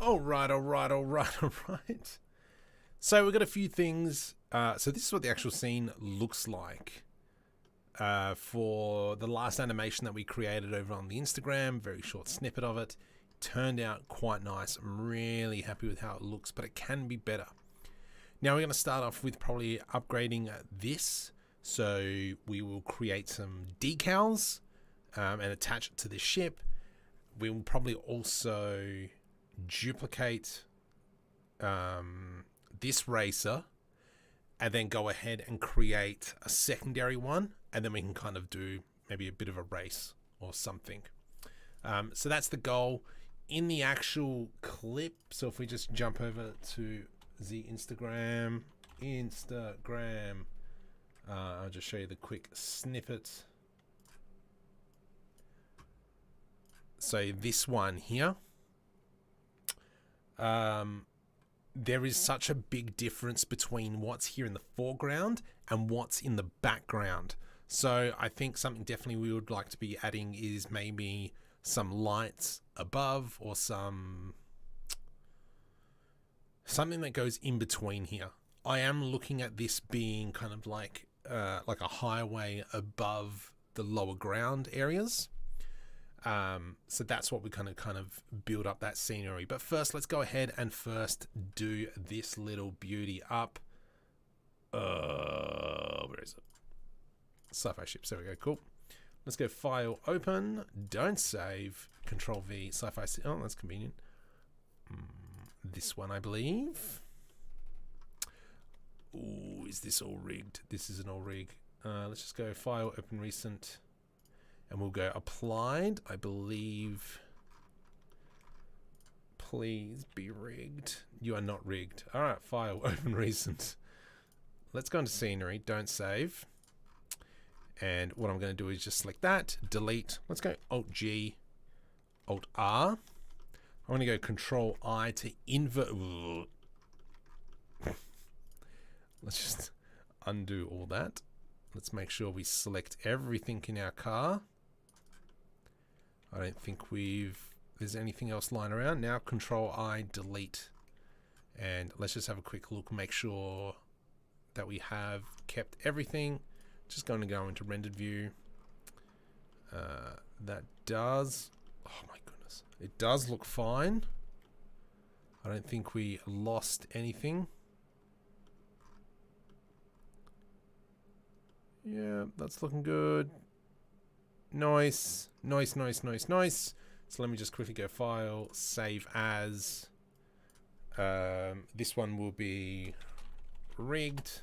All right, all right, all right, all right. So we've got a few things. So this is what the actual scene looks like for the last animation that we created over on the Instagram. Very short snippet of it. Turned out quite nice. I'm really happy with how it looks, but it can be better. Now we're going to start off with probably upgrading this. So we will create some decals and attach it to the ship. We will probably also duplicate this racer and then go ahead and create a secondary one, and then we can kind of do maybe a bit of a race or something. So that's the goal in the actual clip. So if we just jump over to the Instagram, I'll just show you the quick snippet. So this one here, there is such a big difference between what's here in the foreground and what's in the background. So I think something definitely we would like to be adding is maybe some lights above or something that goes in between here. I am looking at this being kind of like a highway above the lower ground areas. So that's what we kind of build up that scenery. But first, let's go ahead and first do this little beauty up. Where is it? Sci-fi ships. There we go. Cool. Let's go File, Open. Don't save. Control V. Sci-fi. Oh, that's convenient. This one, I believe. Ooh, is this all rigged? This isn't all rigged. Let's just go File, Open, Recent. And we'll go Applied, I believe. Please be rigged. You are not rigged. All right, File, Open, Recent. Let's go into Scenery, don't save. And what I'm going to do is just select that, delete. Let's go Alt-G, Alt-R. I'm going to go Control-I to invert. Let's just undo all that. Let's make sure we select everything in our car. I don't think there's anything else lying around. Now Control-I, delete. And let's just have a quick look, make sure that we have kept everything. Just going to go into rendered view. That does, oh my goodness, it does look fine. I don't think we lost anything. Yeah, that's looking good. Nice. So let me just quickly go File, Save As. This one will be rigged.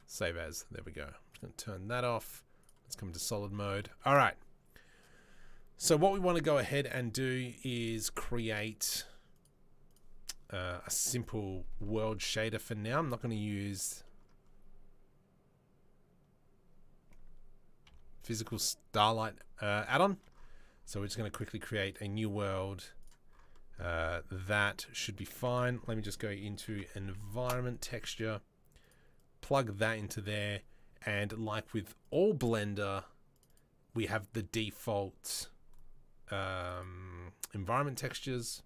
Save As. There we go. I'm just going to turn that off. Let's come to solid mode. All right. So what we want to go ahead and do is create a simple world shader for now. I'm not going to use physical starlight add-on. So we're just going to quickly create a new world. That should be fine. Let me just go into environment texture, plug that into there, and like with all Blender, we have the default environment textures.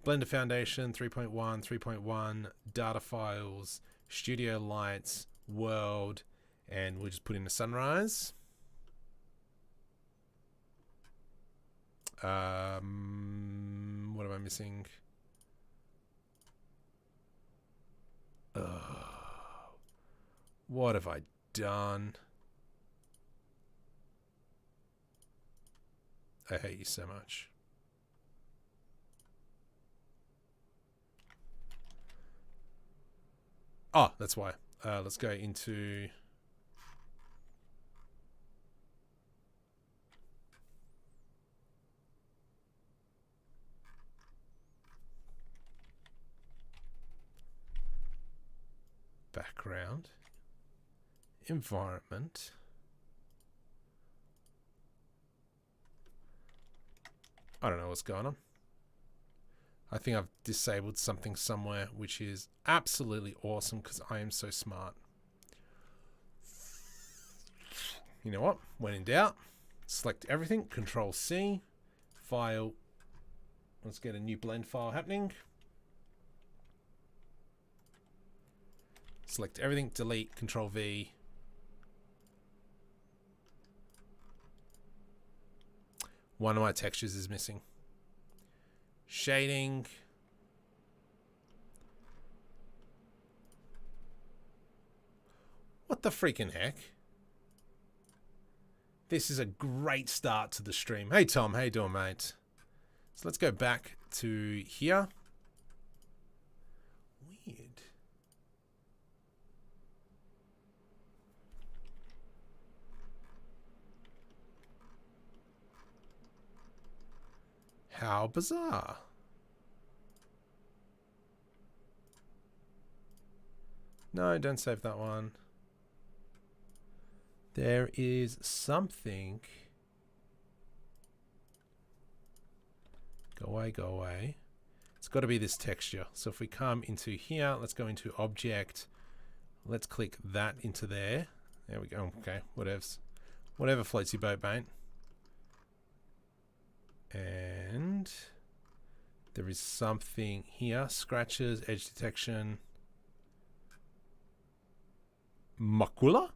Blender Foundation 3.1, 3.1, data files, studio lights, world, and we'll just put in a sunrise. What am I missing? What have I done? I hate you so much. Oh, that's why. Let's go into background, environment. I don't know what's going on. I think I've disabled something somewhere, which is absolutely awesome because I am so smart. You know what? When in doubt, select everything, Control C, File, Let's get a new blend file happening. Select everything, delete, Control V. One of my textures is missing. Shading. What the freaking heck? This is a great start to the stream. Hey Tom, how you doing, mate? So let's go back to here. Weird. How bizarre. No, don't save that one. There is something. Go away, go away. It's got to be this texture. So if we come into here, let's go into object. Let's click that into there. There we go. Okay, whatevs. Whatever floats your boat, mate. And there is something here. Scratches, edge detection. Macula?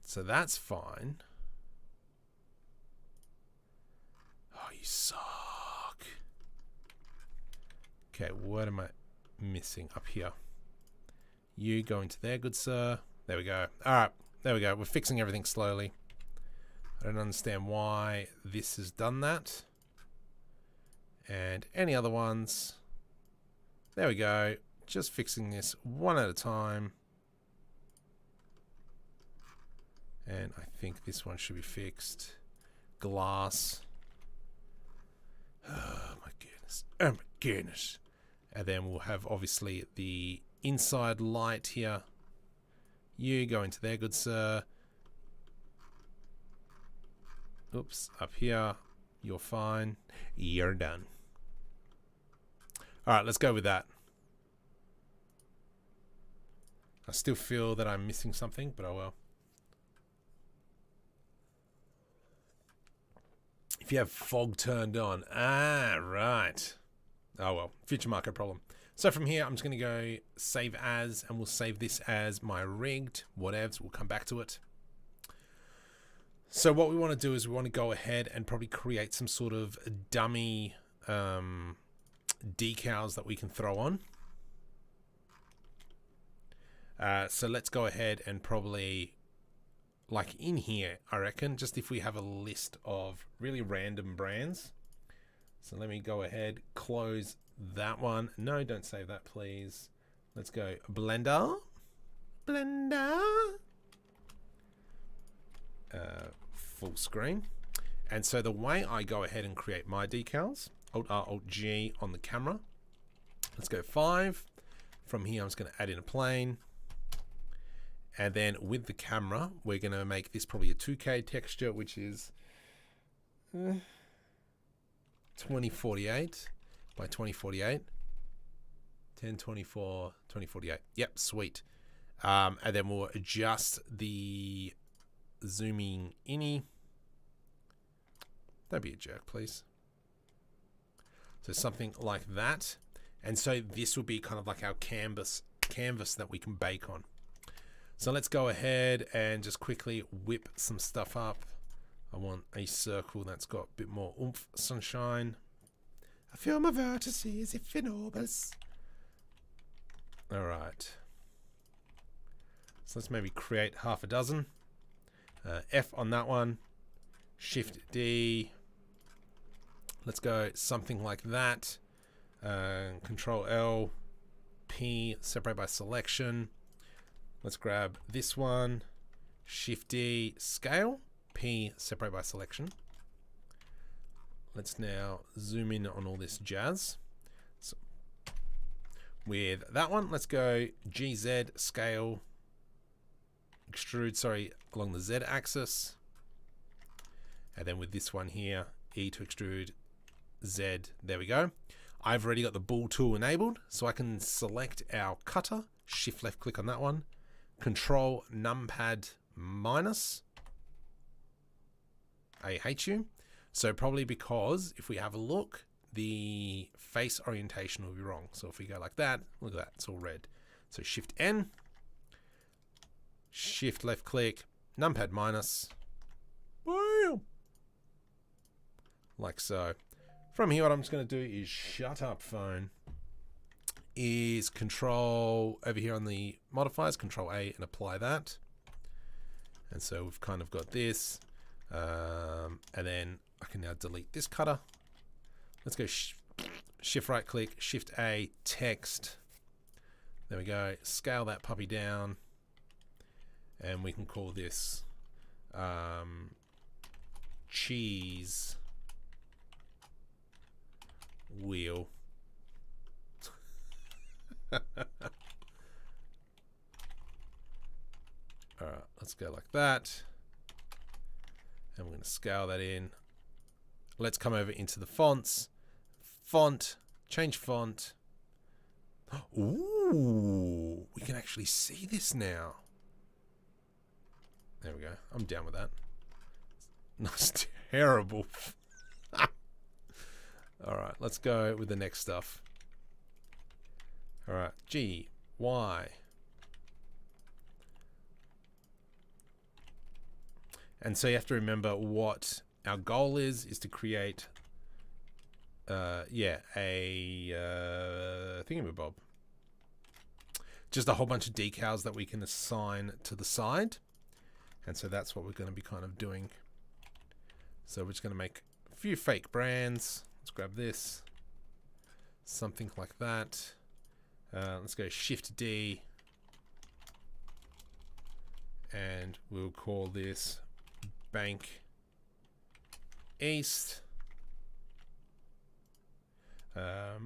So that's fine. Oh, you suck. Okay, what am I missing up here? You go into there, good sir. There we go. All right, there we go. We're fixing everything slowly. I don't understand why this has done that. And any other ones. There we go. Just fixing this one at a time. And I think this one should be fixed. Glass. Oh my goodness. Oh my goodness. And then we'll have obviously the inside light here. You go into there, good sir. Oops, up here. You're fine. You're done. All right, let's go with that. I still feel that I'm missing something, but oh well. If you have fog turned on. Ah, right. Oh well, future Marco problem. So from here, I'm just going to go save as, and we'll save this as my rigged, whatevs. We'll come back to it. So what we want to do is we want to go ahead and probably create some sort of dummy decals that we can throw on. So let's go ahead and probably, like in here, I reckon, just if we have a list of really random brands. So let me go ahead, close that one. No, don't save that, please. Let's go Blender. Blender. Full screen. And so the way I go ahead and create my decals, Alt-R, Alt-G on the camera. Let's go 5. From here, I'm just going to add in a plane. And then with the camera, we're going to make this probably a 2K texture, which is 2048 by 2048. 1024, 2048. Yep, sweet. And then we'll adjust the zooming in. Don't be a jerk, please. So something like that. And so this will be kind of like our canvas that we can bake on. So let's go ahead and just quickly whip some stuff up. I want a circle that's got a bit more oomph, sunshine. I feel my vertices if enormous. All right. So let's maybe create half a dozen. F on that one. Shift D. Let's go something like that. Control L. P. Separate by selection. Let's grab this one. Shift D. Scale. P. Separate by selection. Let's now zoom in on all this jazz. So with that one, let's go GZ scale. Extrude, along the Z axis. And then with this one here, E to extrude Z. There we go. I've already got the ball tool enabled, so I can select our cutter, shift left click on that one, control numpad minus. AHU. So probably because if we have a look, the face orientation will be wrong. So if we go like that, look at that, it's all red. So Shift N, Shift left click, numpad minus, boom, like so. From here, what I'm just going to do is shut up phone, is control over here on the modifiers, control A, and apply that. And so we've kind of got this, and then I can now delete this cutter. Let's go shift right click, Shift A, text. There we go. Scale that puppy down, and we can call this cheese wheel. Alright, let's go like that. And we're going to scale that in. Let's come over into the fonts. Font, change font. Ooh, we can actually see this now. There we go. I'm down with that. That's terrible. Alright, let's go with the next stuff. Alright, G, Y. And so you have to remember what our goal is to create, a thingamabob. Just a whole bunch of decals that we can assign to the side. And so that's what we're going to be kind of doing. So we're just going to make a few fake brands. Let's grab this. Something like that. Let's go Shift D. And we'll call this Bank East.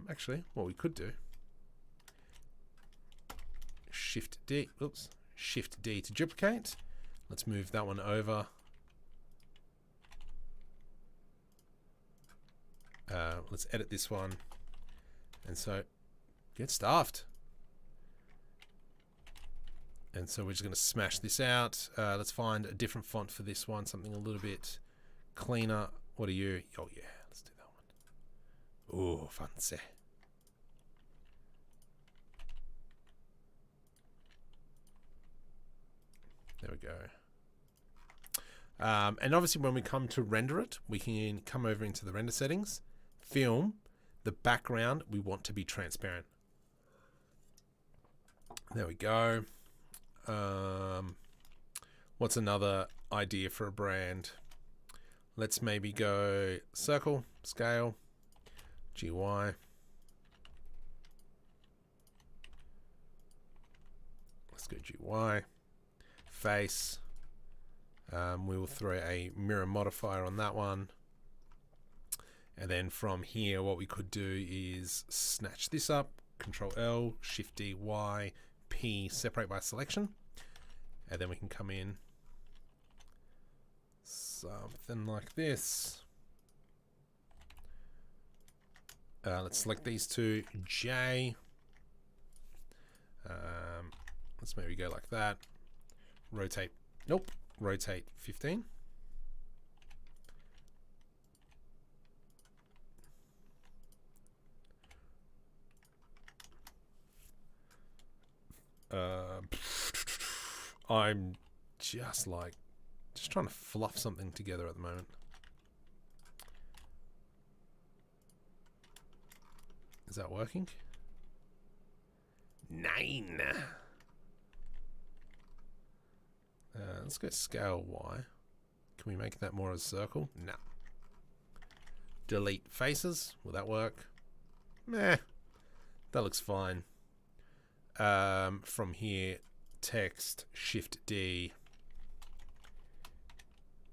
Actually, what we could do, Shift D, oops, Shift D to duplicate. Let's move that one over. Let's edit this one. And so, get stuffed. And so we're just going to smash this out. Let's find a different font for this one, something a little bit cleaner. What are you? Oh yeah, let's do that one. Oh, fancy. There we go. And obviously when we come to render it, we can come over into the render settings, film, the background we want to be transparent. There we go. What's another idea for a brand? Let's maybe go circle, scale, GY. Let's go GY. Face. We will throw a mirror modifier on that one. And then from here, what we could do is snatch this up, Control L, Shift D, Y, P, separate by selection. And then we can come in something like this. Let's select these two, J. Let's maybe go like that. Rotate, nope, rotate 15. I'm just trying to fluff something together at the moment. Is that working? 9. Let's go scale Y. Can we make that more as a circle? No. Delete faces. Will that work? Meh. That looks fine. From here, text, Shift D,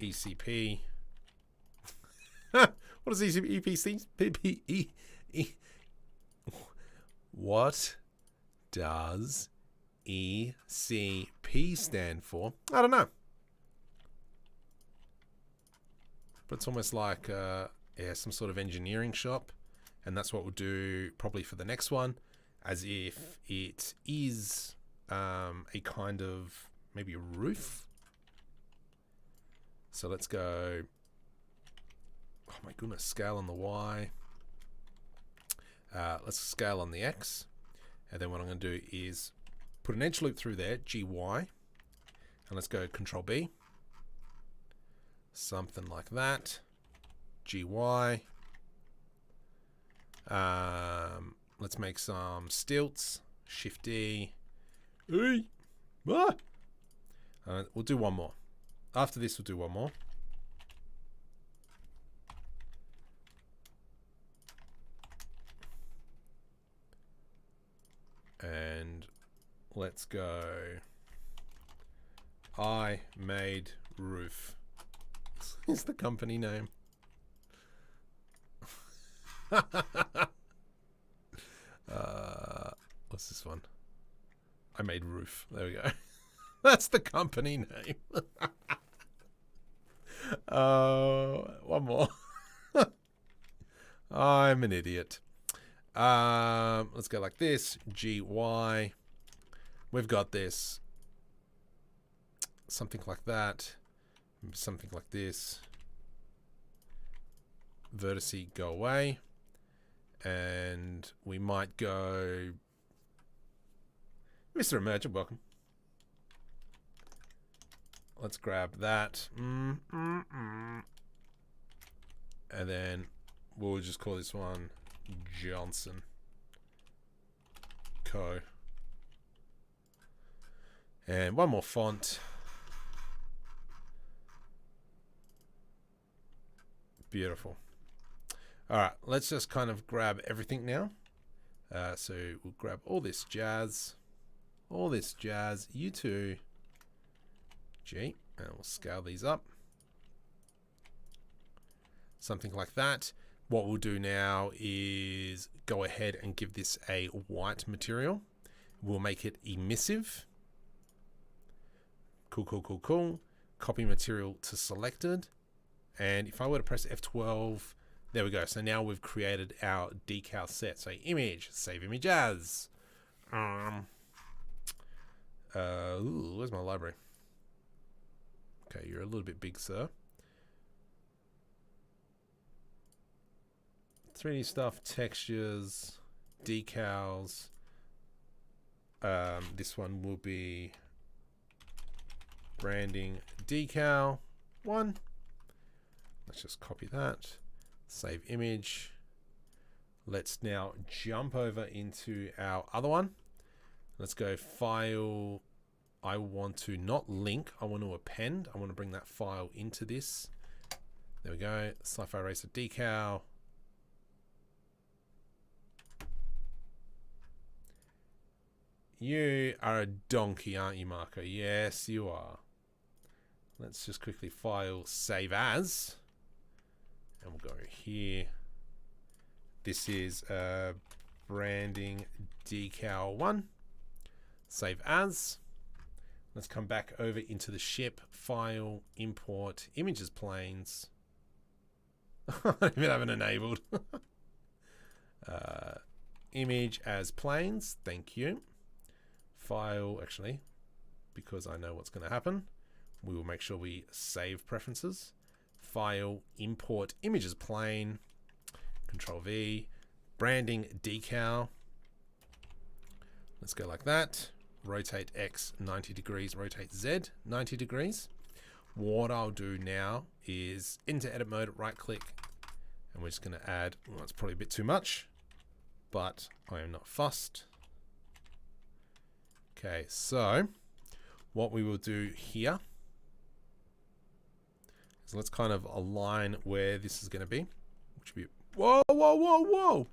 ECP. What is ECP? EPC? PPE? What does ECP stand for? I don't know. But it's almost like some sort of engineering shop. And that's what we'll do probably for the next one. As if it is a kind of maybe a roof. So let's go Oh my goodness, scale on the Y. Let's scale on the X. And then what I'm going to do is put an edge loop through there, GY. And let's go Control B. Something like that. GY. Let's make some stilts. Shift D. We'll do one more. After this, we'll do one more. And let's go. I made roof. Is the company name. What's this one? I made roof. There we go. That's the company name. One more. I'm an idiot. Let's go like this. GY. We've got this. Something like that. Something like this. Vertice go away. And we might go... Mr. Emergent, welcome. Let's grab that. And then we'll just call this one Johnson Co. And one more font. Beautiful. All right, let's just kind of grab everything now. So we'll grab all this jazz. You too. G, and we'll scale these up. Something like that. What we'll do now is go ahead and give this a white material. We'll make it emissive. Cool. Copy material to selected. And if I were to press F12, there we go. So now we've created our decal set. So image, save image as. Where's my library? Okay, you're a little bit big, sir. 3D stuff, textures, decals. This one will be branding decal 1. Let's just copy that. Save image. Let's now jump over into our other one. Let's go file. I want to not link, I want to append. I want to bring that file into this. There we go. Sci-fi eraser decal. You are a donkey, aren't you, Marco? Yes, you are. Let's just quickly file save as. And we'll go here. This is branding decal 1. Save as. Let's come back over into the ship, file, import, images planes. I don't even have it enabled. Image as planes, thank you. File, actually, because I know what's going to happen, we will make sure we save preferences. File, import, images plane, Control V, branding decal. Let's go like that. Rotate X 90 degrees, rotate Z 90 degrees. What I'll do now is into edit mode, right click, and we're just going to add, well, it's probably a bit too much, but I am not fussed. Okay, so what we will do here is let's kind of align where this is going to be, which would be, whoa.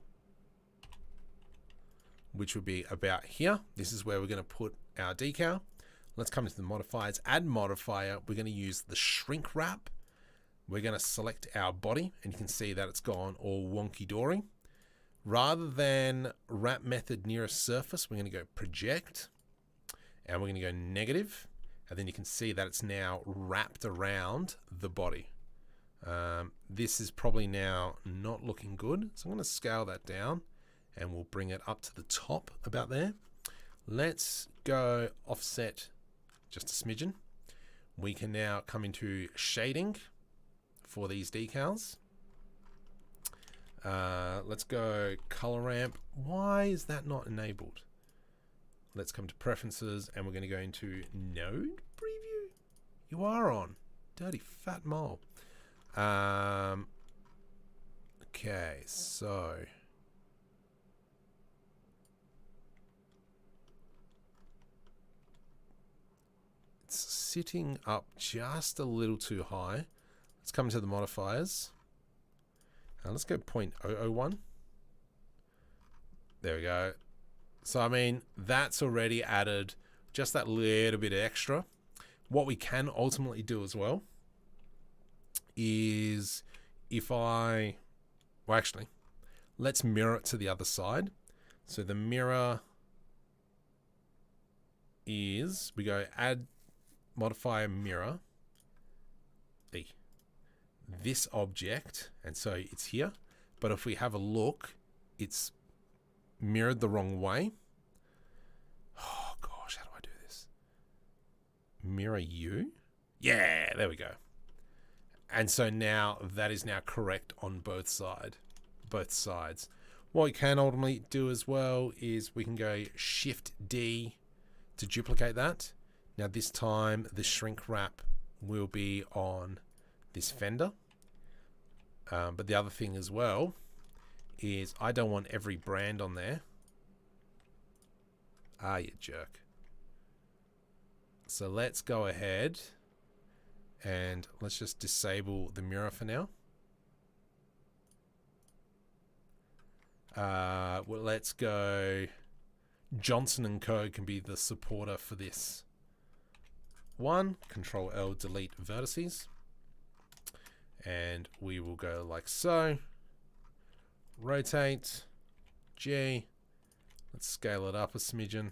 Which would be about here. This is where we're going to put our decal. Let's come into the modifiers, add modifier. We're going to use the shrink wrap. We're going to select our body, and you can see that it's gone all wonky-dory. Rather than wrap method nearest surface, we're going to go project, and we're going to go negative, and then you can see that it's now wrapped around the body. This is probably now not looking good, so I'm going to scale that down. And we'll bring it up to the top about there. Let's go offset just a smidgen. We can now come into shading for these decals. Let's go color ramp. Why is that not enabled? Let's come to preferences and we're going to go into node preview. You are on. Dirty fat mole. Okay, so it's sitting up just a little too high. Let's come to the modifiers. Let's go 0.001. There we go. So, I mean, that's already added just that little bit extra. What we can ultimately do as well is well, actually, let's mirror it to the other side. So the mirror is, we go add modifier mirror. This object, and so it's here, but if we have a look, it's mirrored the wrong way. Oh gosh, how do I do this? Mirror you? Yeah, there we go. And so now that is now correct on both sides. What we can ultimately do as well is we can go Shift D to duplicate that. Now this time the shrink wrap will be on this fender. But the other thing as well is I don't want every brand on there. Ah, you jerk. So let's go ahead and let's just disable the mirror for now. Well, let's go Johnson & Co. can be the supporter for this one. Control L, delete vertices. And we will go like so. Rotate. G. Let's scale it up a smidgen.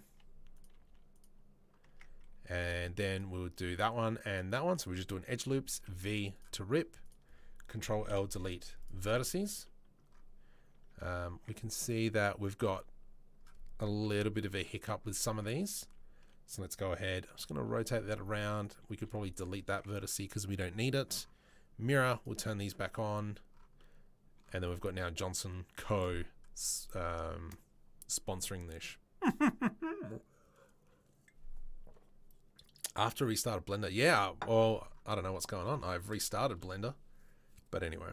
And then we'll do that one and that one. So we're just doing edge loops. V to rip. Control L, delete vertices. We can see that we've got a little bit of a hiccup with some of these. So let's go ahead. I'm just going to rotate that around. We could probably delete that vertice because we don't need it. Mirror, we'll turn these back on. And then we've got now Johnson Co. Sponsoring this. After restarted Blender. Yeah, well, I don't know what's going on. I've restarted Blender. But anyway.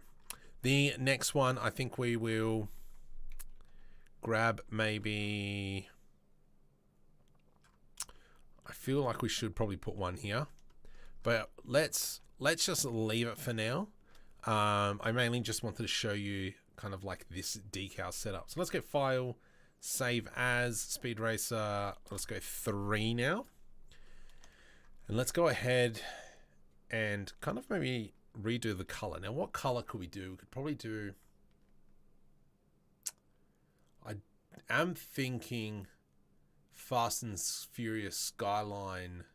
The next one, I think we will grab maybe... I feel like we should probably put one here. But let's just leave it for now. I mainly just wanted to show you kind of like this decal setup. So let's go File, Save As, Speed Racer. Let's go 3 now. And let's go ahead and kind of maybe redo the color. Now, what color could we do? We could probably do... I am thinking Fast and Furious Skyline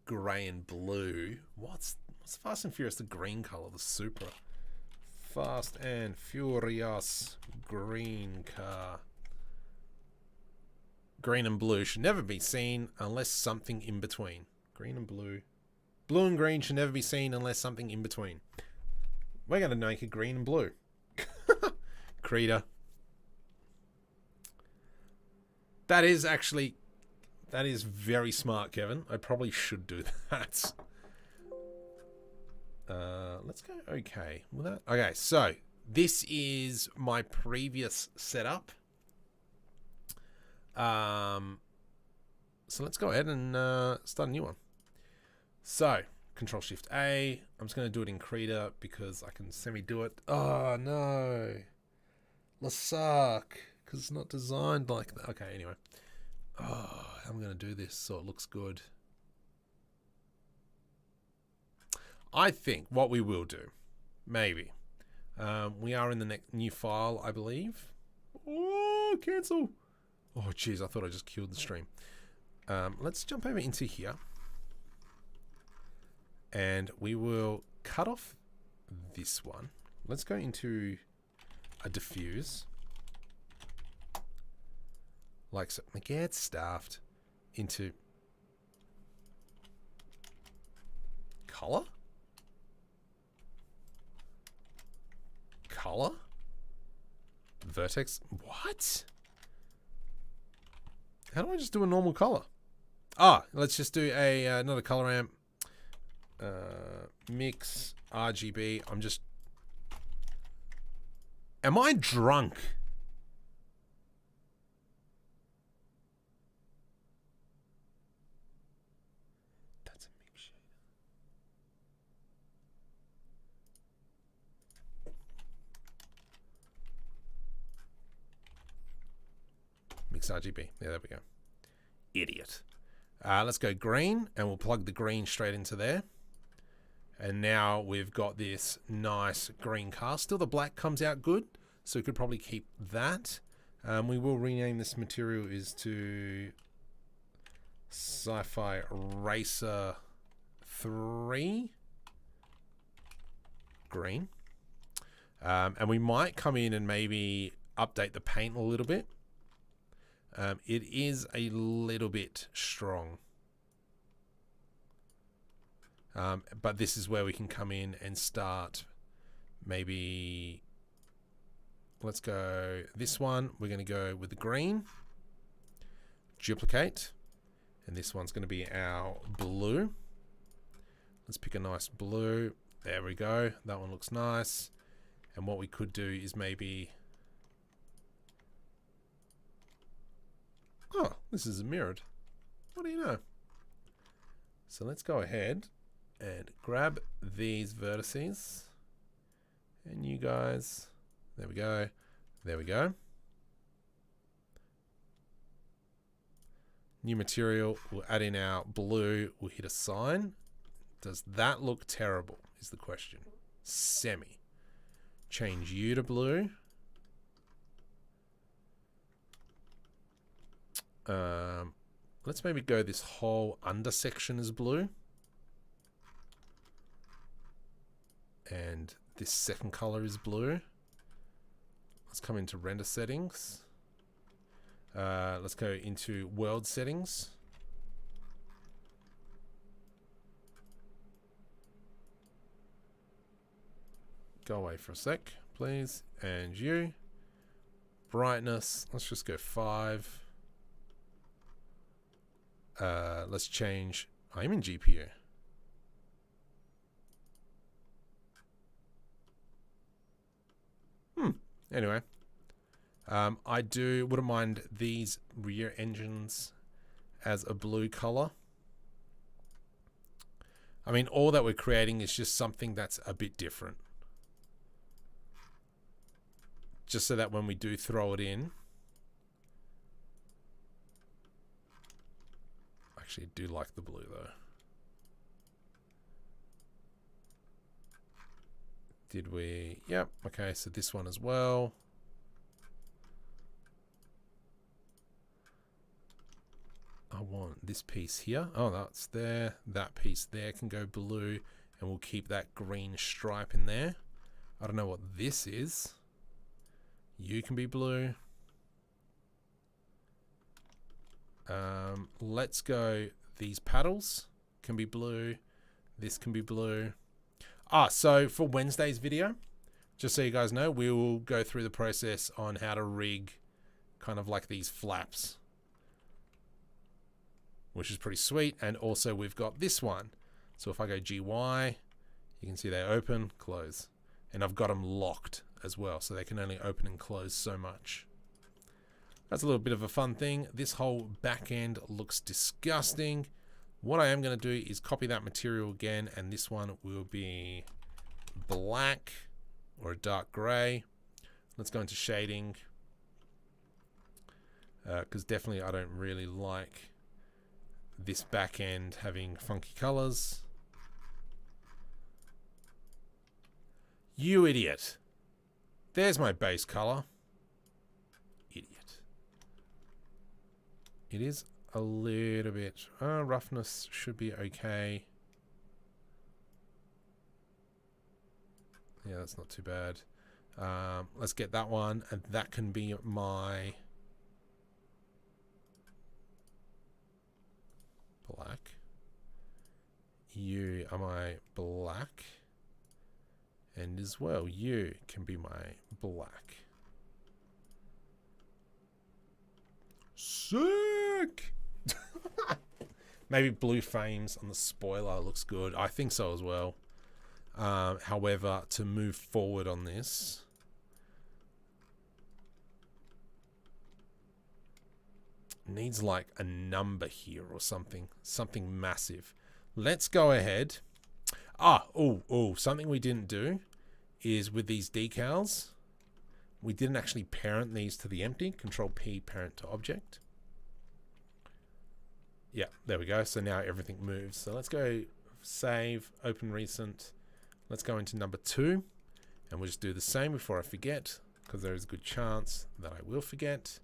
gray and blue. What's Fast and Furious, the green color, the Supra? Fast and Furious green car. Green and blue should never be seen unless something in between. Green and blue. Blue and green should never be seen unless something in between. We're going to make it green and blue. Creator. That is very smart, Kevin. I probably should do that. Let's go okay with that. Okay, so this is my previous setup. So let's go ahead and start a new one. So Control Shift A. I'm just going to do it in Creator because I can semi-do it. Oh no, suck, because it's not designed like that. Okay, anyway. Oh, I'm going to do this so it looks good. I think what we will do, maybe, we are in the new file, I believe. Oh, cancel. Oh, jeez, I thought I just killed the stream. Let's jump over into here. And we will cut off this one. Let's go into a diffuse. Like so. Get staffed into color. color? Vertex? What? How do I just do a normal color? Ah, let's just do a another color amp. Mix RGB. Am I drunk? That's a mix shader. Mix RGB. Yeah, there we go. Idiot. Let's go green, and we'll plug the green straight into there. And now we've got this nice green car. Still the black comes out good, so we could probably keep that. We will rename this material is to Sci-Fi Racer 3 green. And we might come in and maybe update the paint a little bit. It is a little bit strong. But this is where we can come in and start. Maybe let's go this one. We're going to go with the green. Duplicate. And this one's going to be our blue. Let's pick a nice blue. There we go. That one looks nice. And what we could do is maybe... Oh, this is mirrored. What do you know? So let's go ahead and grab these vertices. And you guys, there we go. There we go. New material, we'll add in our blue, we'll hit assign. Does that look terrible is the question. Semi. Change you to blue. Let's maybe go this whole under section as blue. And this second color is blue. Let's come into render settings. Let's go into world settings. Go away for a sec, please. And you. Brightness, let's just go 5. Let's change. I'm in GPU. Anyway, I wouldn't mind these rear engines as a blue color. I mean, all that we're creating is just something that's a bit different. Just so that when we do throw it in, actually I do like the blue though. Did we? Yep. Okay, so this one as well. I want this piece here. Oh, that's there. That piece there can go blue, and we'll keep that green stripe in there. I don't know what this is. You can be blue. Let's go. These paddles can be blue. This can be blue. So for Wednesday's video, just so you guys know, we will go through the process on how to rig kind of like these flaps, which is pretty sweet. And also we've got this one. So if I go GY, you can see they open, close. And I've got them locked as well, so they can only open and close so much. That's a little bit of a fun thing. This whole back end looks disgusting. What I am going to do is copy that material again, and this one will be black or a dark gray. Let's go into shading, because definitely I don't really like this back end having funky colors. You idiot. There's my base color. Idiot. It is a little bit roughness should be okay. Yeah, that's not too bad. Let's get that one, and that can be my black. You are my black, And as well, you can be my black. Sick! Maybe blue frames on the spoiler looks good. I think so as well. However, to move forward on this, needs like a number here or something. Something massive. Let's go ahead. Something we didn't do is with these decals, we didn't actually parent these to the empty. Control P, parent to object. Yeah, there we go. So now everything moves. So let's go save, open recent. Let's go into number 2 and we'll just do the same before I forget, because there is a good chance that I will forget.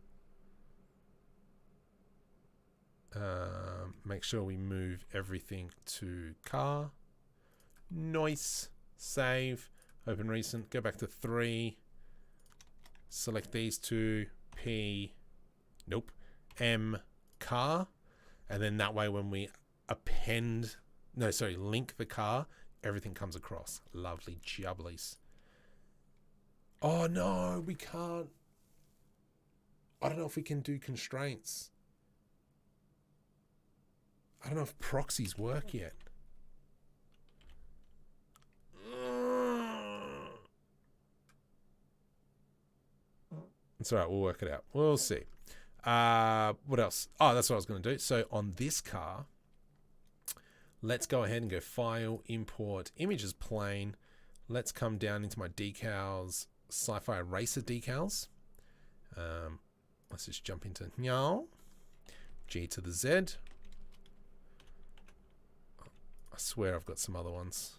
Make sure we move everything to car. Nice. Save, open recent, go back to 3. Select these two, P, nope, M, car. And then that way when we link the car, everything comes across. Lovely jubblies. Oh no, we can't. I don't know if we can do constraints. I don't know if proxies work yet. It's all right, we'll work it out. We'll see. What else? Oh, that's what I was going to do. So on this car, let's go ahead and go File, Import, Images Plane. Let's come down into my decals, Sci-Fi Racer decals. Let's just jump into G to the Z. I swear I've got some other ones.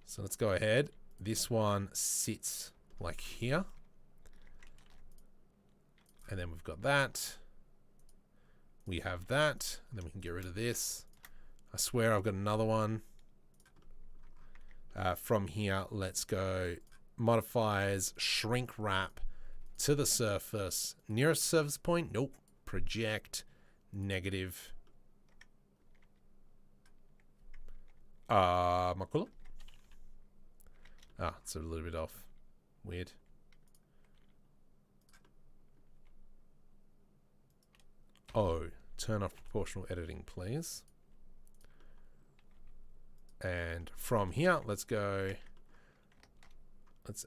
So let's go ahead. This one sits like here. And then we've got that. We have that. And then we can get rid of this. I swear I've got another one. From here, let's go modifiers, shrink wrap to the surface. Nearest surface point? Nope. Project, negative. Makula? It's a little bit off. Weird. Oh, turn off proportional editing, please. And from here, let's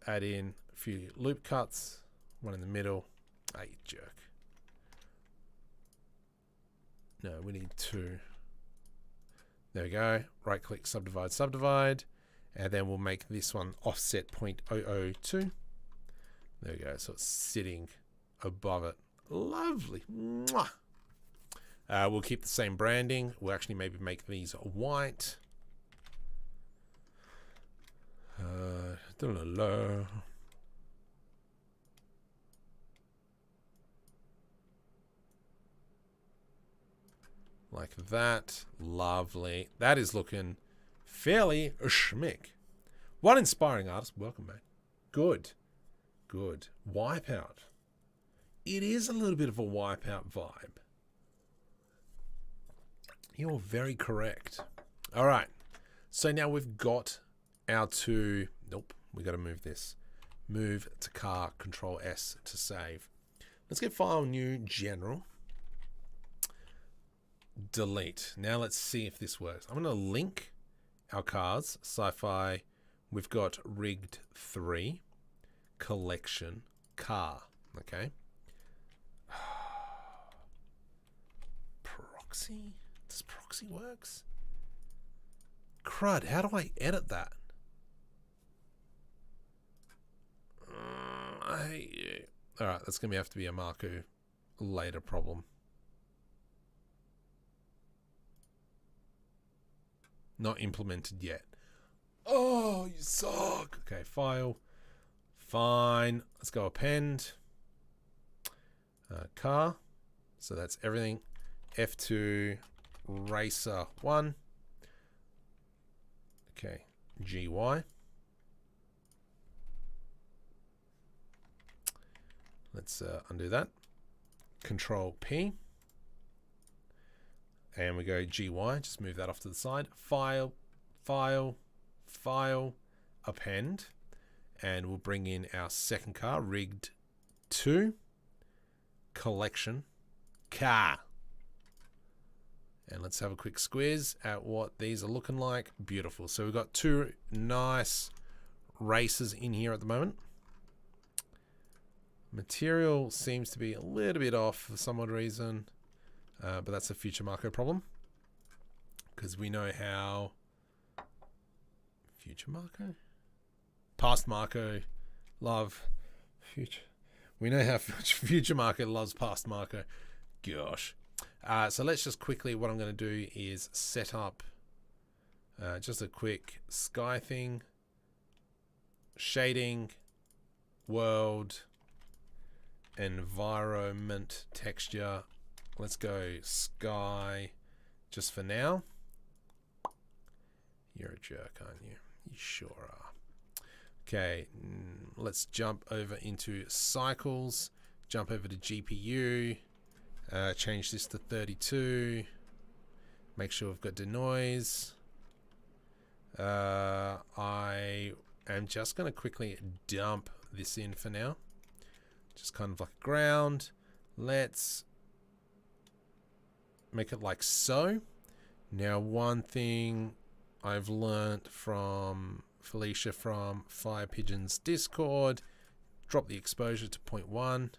add in a few loop cuts, one in the middle. You jerk. No, we need 2. There we go. Right click, subdivide. And then we'll make this one offset 0.002. There we go. So it's sitting above it. Lovely. Mwah. We'll keep the same branding. We'll actually maybe make these white. Like that. Lovely. That is looking fairly schmick. One inspiring artist. Welcome, mate. Good. Good. Wipeout. It is a little bit of a Wipeout vibe. You're very correct. All right. So now we've got our 2. Nope. We got to move this. Move to car. Control S to save. Let's get File, New, General. Delete. Now let's see if this works. I'm going to link our cars. Sci-Fi. We've got rigged 3. Collection. Car. Okay. Proxy. Does proxy works? Crud, how do I edit that? I hate you. Alright, that's going to have to be a Marco later problem. Not implemented yet. Oh, you suck. Okay, file. Fine. Let's go append. Car. So that's everything. F2. Racer 1. Okay, GY. Let's undo that. Control P. And we go GY, just move that off to the side. File, file, file, append. And we'll bring in our second car, rigged to collection car. And let's have a quick squiz at what these are looking like. Beautiful. So we've got two nice races in here at the moment. Material seems to be a little bit off for some odd reason, but that's a future Marco problem, because we know how future Marco, past Marco love future. We know how future Marco loves past Marco. Gosh. So let's just quickly, what I'm going to do is set up just a quick sky thing, shading, world, environment, texture. Let's go sky just for now. You're a jerk, aren't you? You sure are. Okay, let's jump over into cycles, jump over to GPU, change this to 32, make sure we've got denoise. I am just going to quickly dump this in for now. Just kind of like a ground. Let's make it like so. Now, one thing I've learnt from Felicia from Fire Pigeon's Discord, drop the exposure to 0.1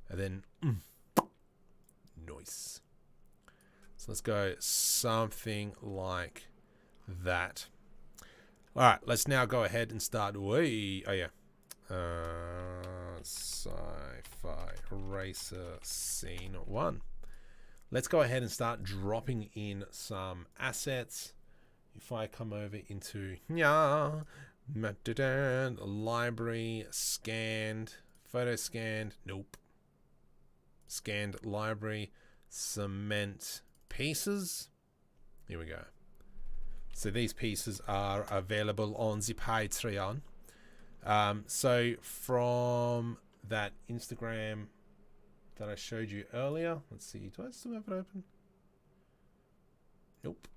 and then nice. So let's go something like that. All right, let's now go ahead and start. Oh yeah. Sci-fi racer scene 1. Let's go ahead and start dropping in some assets. If I come over into library, scanned, photo scanned, nope. Scanned library, cement pieces. Here we go. So these pieces are available on the Patreon. So from that Instagram that I showed you earlier, let's see, do I still have it open? Nope.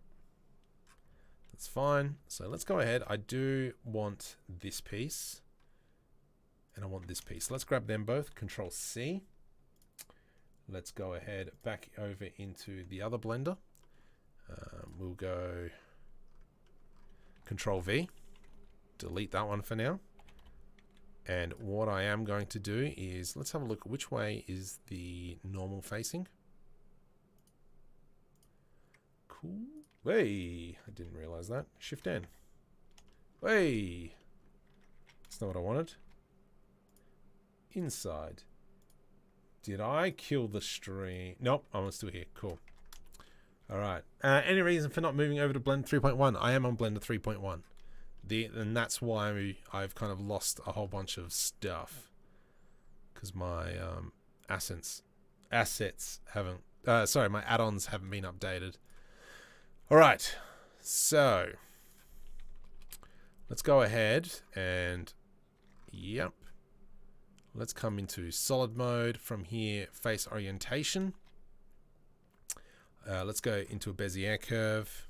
That's fine. So let's go ahead. I do want this piece and I want this piece. Let's grab them both. Control C. Let's go ahead back over into the other blender. We'll go Control V. Delete that one for now. And what I am going to do is, let's have a look. Which way is the normal facing? Cool. Hey, I didn't realize that. Shift N. Hey. That's not what I wanted. Inside. Did I kill the stream? Nope, I'm still here. Cool. All right. Any reason for not moving over to Blender 3.1? I am on Blender 3.1. And that's why I've kind of lost a whole bunch of stuff, because my assets haven't. Sorry, my add-ons haven't been updated. All right. So let's go ahead and yep. Let's come into solid mode. From here, face orientation. Let's go into a Bezier curve.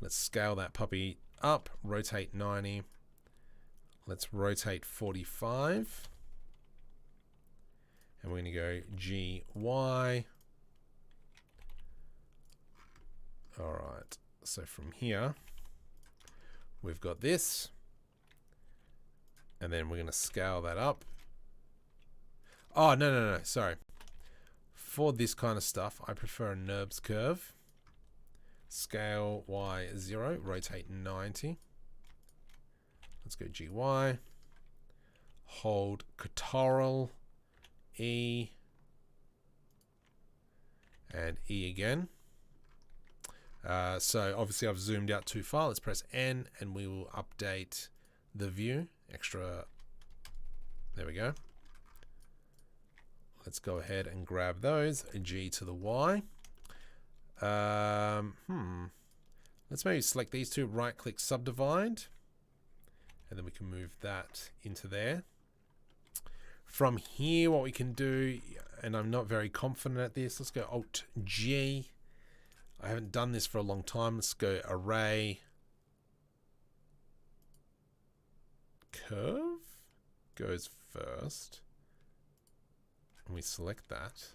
Let's scale that puppy up, rotate 90. Let's rotate 45. And we're going to go GY. All right. So from here, we've got this. And then we're going to scale that up. Oh, no. Sorry. For this kind of stuff, I prefer a NURBS curve. Scale Y0, rotate 90. Let's go GY. Hold Ctrl E and E again. So obviously I've zoomed out too far. Let's press N and we will update the view. Extra. There we go. Let's go ahead and grab those. G to the Y. Let's maybe select these two, right click subdivide, and then we can move that into there. From here, what we can do, and I'm not very confident at this, let's go Alt G. I haven't done this for a long time. Let's go array curve goes first. And we select that.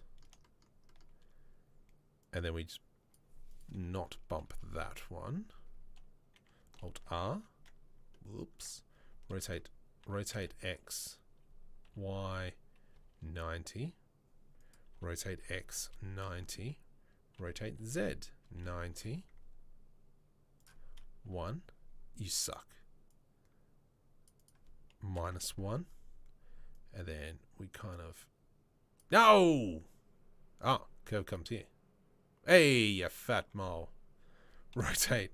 And then we just not bump that one. Alt R. Whoops. Rotate X, Y, 90. Rotate X, 90. Rotate Z, 90. 1. You suck. -1. And then we kind of... No! Oh, curve comes here. Hey, you fat mole. Rotate.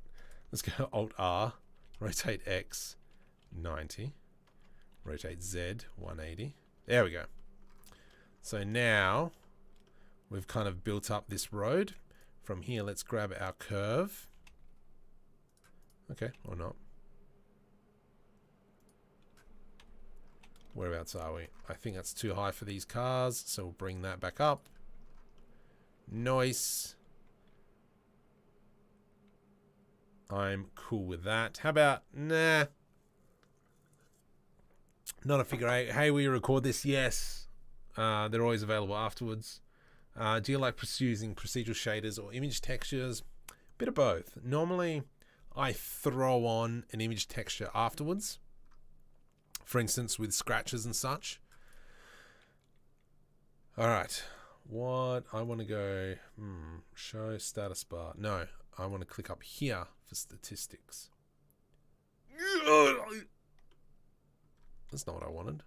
Let's go Alt R. Rotate X, 90. Rotate Z, 180. There we go. So now we've kind of built up this road. From here, let's grab our curve. Okay, or not. Whereabouts are we? I think that's too high for these cars, so we'll bring that back up. Nice. I'm cool with that. How about, nah. Not a figure eight. Hey, will you record this? Yes. They're always available afterwards. Do you like using procedural shaders or image textures? Bit of both. Normally, I throw on an image texture afterwards. For instance, with scratches and such. All right. What I want to go, show status bar. No, I want to click up here for statistics. That's not what I wanted.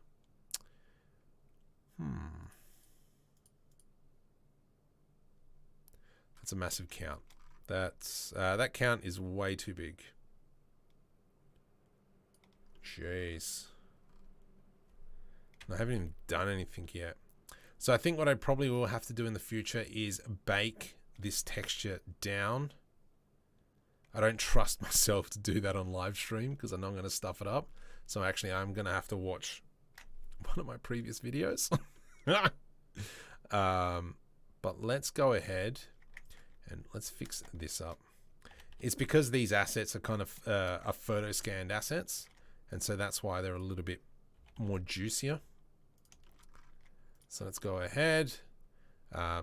That's a massive count. That count is way too big. Jeez. I haven't even done anything yet. So I think what I probably will have to do in the future is bake this texture down. I don't trust myself to do that on live stream because I know I'm going to stuff it up. So actually I'm going to have to watch one of my previous videos. But let's go ahead and let's fix this up. It's because these assets are kind of are photo scanned assets. And so that's why they're a little bit more juicier. So let's go ahead.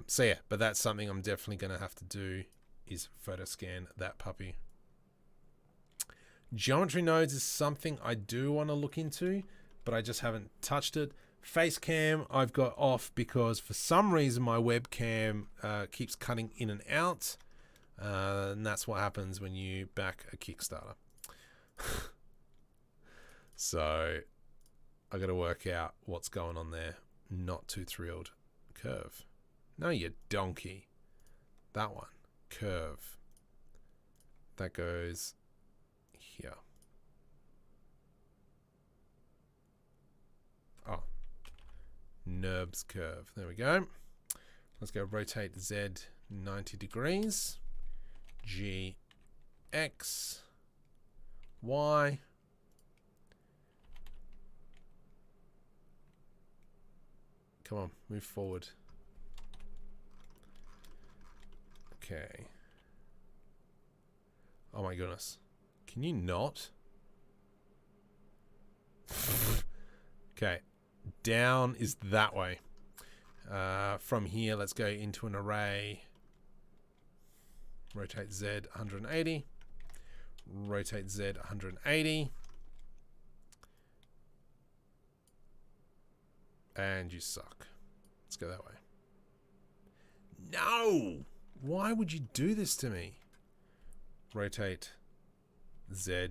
So yeah, but that's something I'm definitely going to have to do is photo scan that puppy. Geometry nodes is something I do want to look into, but I just haven't touched it. Face cam I've got off because for some reason my webcam keeps cutting in and out. And that's what happens when you back a Kickstarter. So I got to work out what's going on there. Not too thrilled. Curve. No, you donkey. That one. Curve. That goes here. Oh. NURBS curve. There we go. Let's go rotate Z 90 degrees. G, X, Y. Come on, move forward. Okay. Oh my goodness. Can you not? Okay. Down is that way. From here, let's go into an array. Rotate Z 180. Rotate Z 180. And you suck. Let's go that way. No! Why would you do this to me? Rotate Z.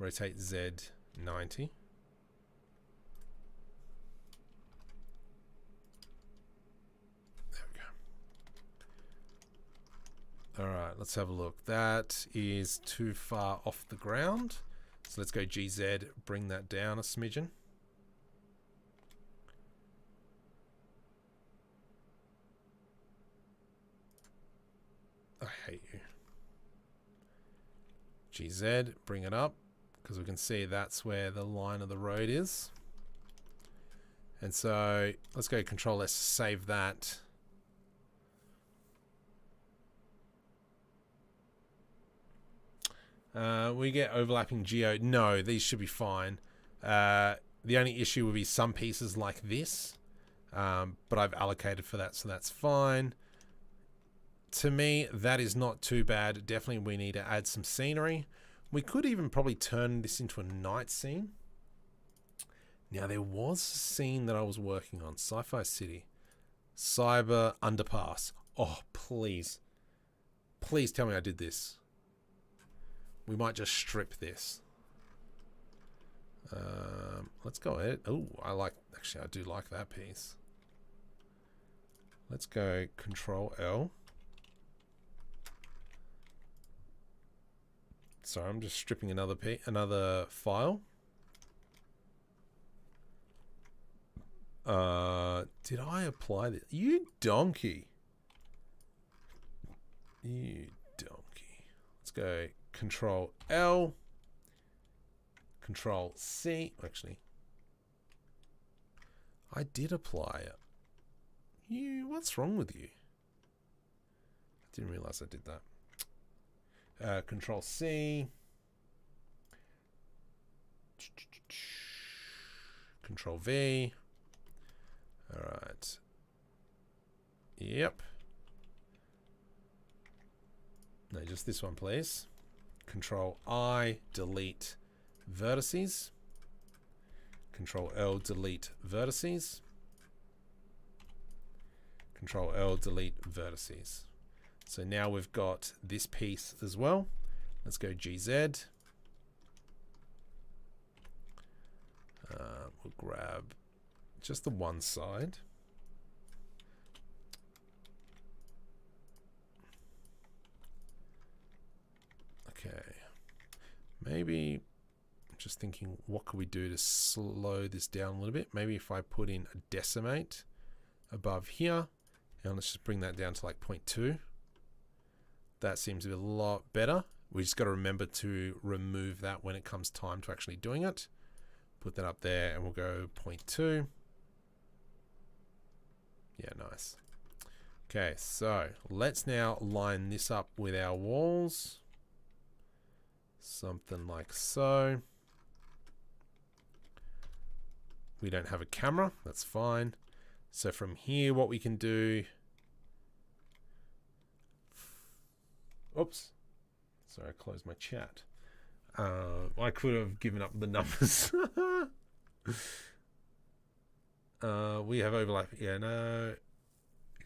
Rotate Z 90. There we go. All right, let's have a look. That is too far off the ground. So let's go GZ, bring that down a smidgen. I hate you. GZ, bring it up, because we can see that's where the line of the road is. And so let's go Control S to save that. We get overlapping geo. No, these should be fine. The only issue would be some pieces like this, but I've allocated for that, so that's fine. To me, that is not too bad. Definitely we need to add some scenery. We could even probably turn this into a night scene. Now, there was a scene that I was working on. Sci-Fi City. Cyber Underpass. Oh, please. Please tell me I did this. We might just strip this. Let's go ahead. Oh, actually, I do like that piece. Let's go Control L. Sorry, I'm just stripping another file. Did I apply this? You donkey. You donkey. Let's go Control L. Control C. Actually, I did apply it. What's wrong with you? I didn't realize I did that. Control C. Control V. All right. Yep. No, just this one, please. Control I, delete vertices. Control L, delete vertices. Control L, delete vertices. So now we've got this piece as well. Let's go GZ. We'll grab just the one side. Okay. Maybe, just thinking, what could we do to slow this down a little bit? Maybe if I put in a decimate above here, and let's just bring that down to like 0.2. That seems to be a lot better. We just got to remember to remove that when it comes time to actually doing it. Put that up there and we'll go 0.2. Yeah, nice. Okay, so let's now line this up with our walls. Something like so. We don't have a camera, that's fine. So from here, what we can do... Oops. Sorry, I closed my chat. I could have given up the numbers. We have overlap. Yeah, no.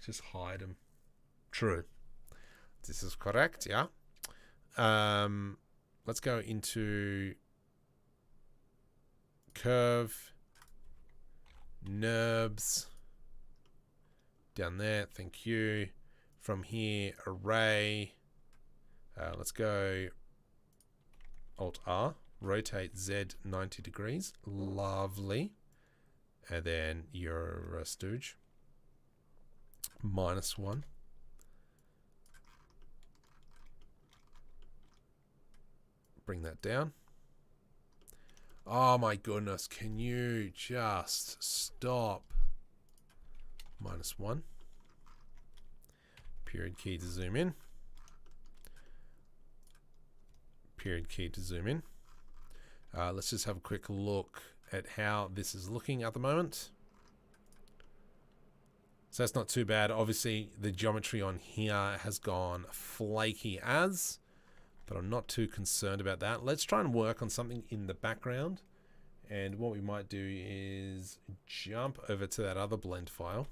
Just hide them. True. This is correct, yeah. Let's go into curve, NURBS. Down there, thank you. From here, array. Let's go Alt R, rotate Z 90 degrees. Lovely. And then your stooge. -1. Bring that down. Oh my goodness, can you just stop? -1. Period key to zoom in. Period key to zoom in. Let's just have a quick look at how this is looking at the moment. So that's not too bad. Obviously, the geometry on here has gone flaky as, but I'm not too concerned about that. Let's try and work on something in the background. And what we might do is jump over to that other blend file.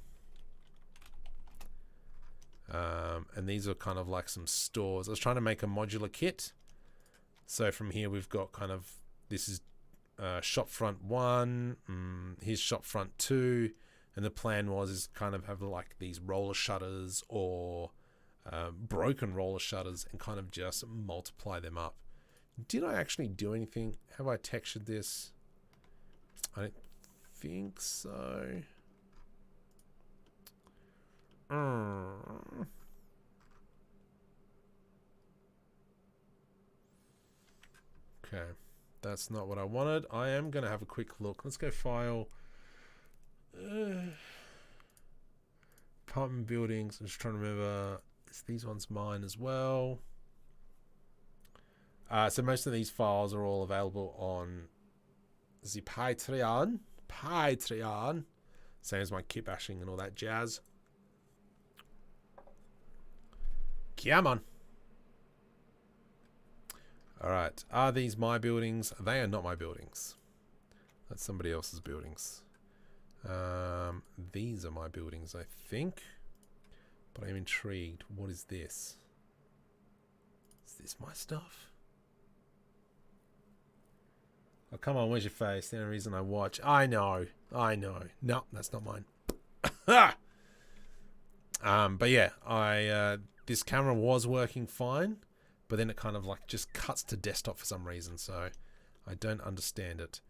And these are kind of like some stores. I was trying to make a modular kit. So from here, we've got kind of, this is shop front 1, here's shop front 2. And the plan was is kind of have like these roller shutters or broken roller shutters and kind of just multiply them up. Did I actually do anything? Have I textured this? I don't think so. Okay, that's not what I wanted. I am going to have a quick look. Let's go file. Apartment buildings. I'm just trying to remember. Is these ones mine as well? So most of these files are all available on the Patreon. Same as my Kitbashing and all that jazz. Come on. Alright, are these my buildings? They are not my buildings. That's somebody else's buildings. These are my buildings, I think. But I'm intrigued. What is this? Is this my stuff? Oh, come on, where's your face? The only reason I watch. I know. No, that's not mine. But yeah, this camera was working fine, but then it kind of like just cuts to desktop for some reason, so I don't understand it.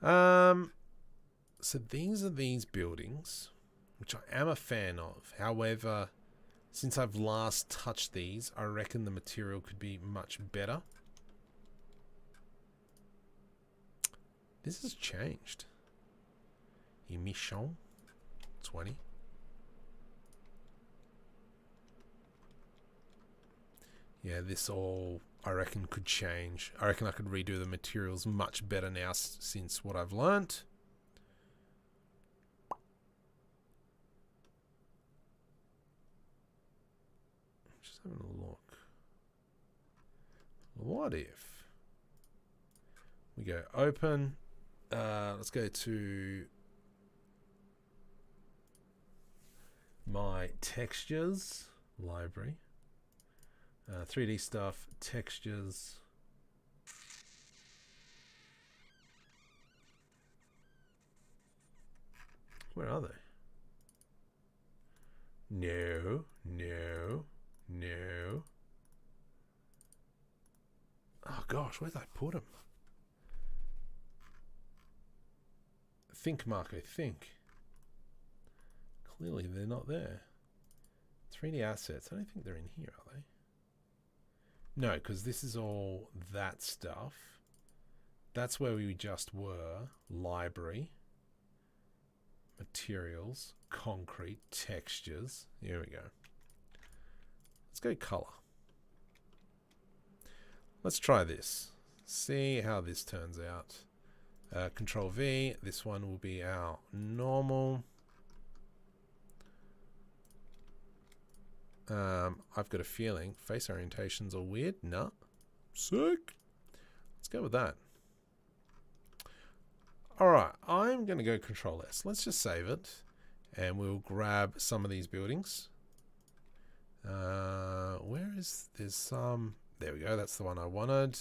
So these are these buildings, which I am a fan of. However, since I've last touched these, I reckon the material could be much better. This has changed. Emission 20. Yeah, this all I reckon could change. I reckon I could redo the materials much better now since what I've learnt. Just having a look. What if we go open? Let's go to my textures library. 3D stuff, textures. Where are they? No. Oh gosh, where did I put them? Think, Marco, think. Clearly they're not there. 3D assets, I don't think they're in here, are they? No, because this is all that stuff. That's where we just were. Library. Materials. Concrete. Textures. Here we go. Let's go color. Let's try this. See how this turns out. Control V. This one will be our normal. I've got a feeling face orientations are weird. Nah. Sick. Let's go with that. Alright, I'm going to go Control S. Let's just save it. And we'll grab some of these buildings. Where is... There's some... There we go. That's the one I wanted.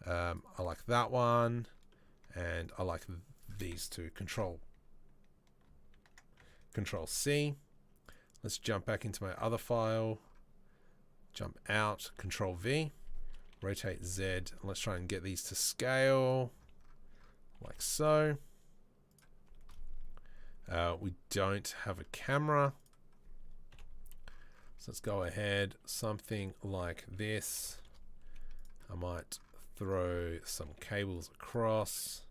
I like that one. And I like these two. Control C. Let's jump back into my other file. Jump out, Control V, rotate Z, and let's try and get these to scale, like so. We don't have a camera, so let's go ahead, something like this. I might throw some cables across.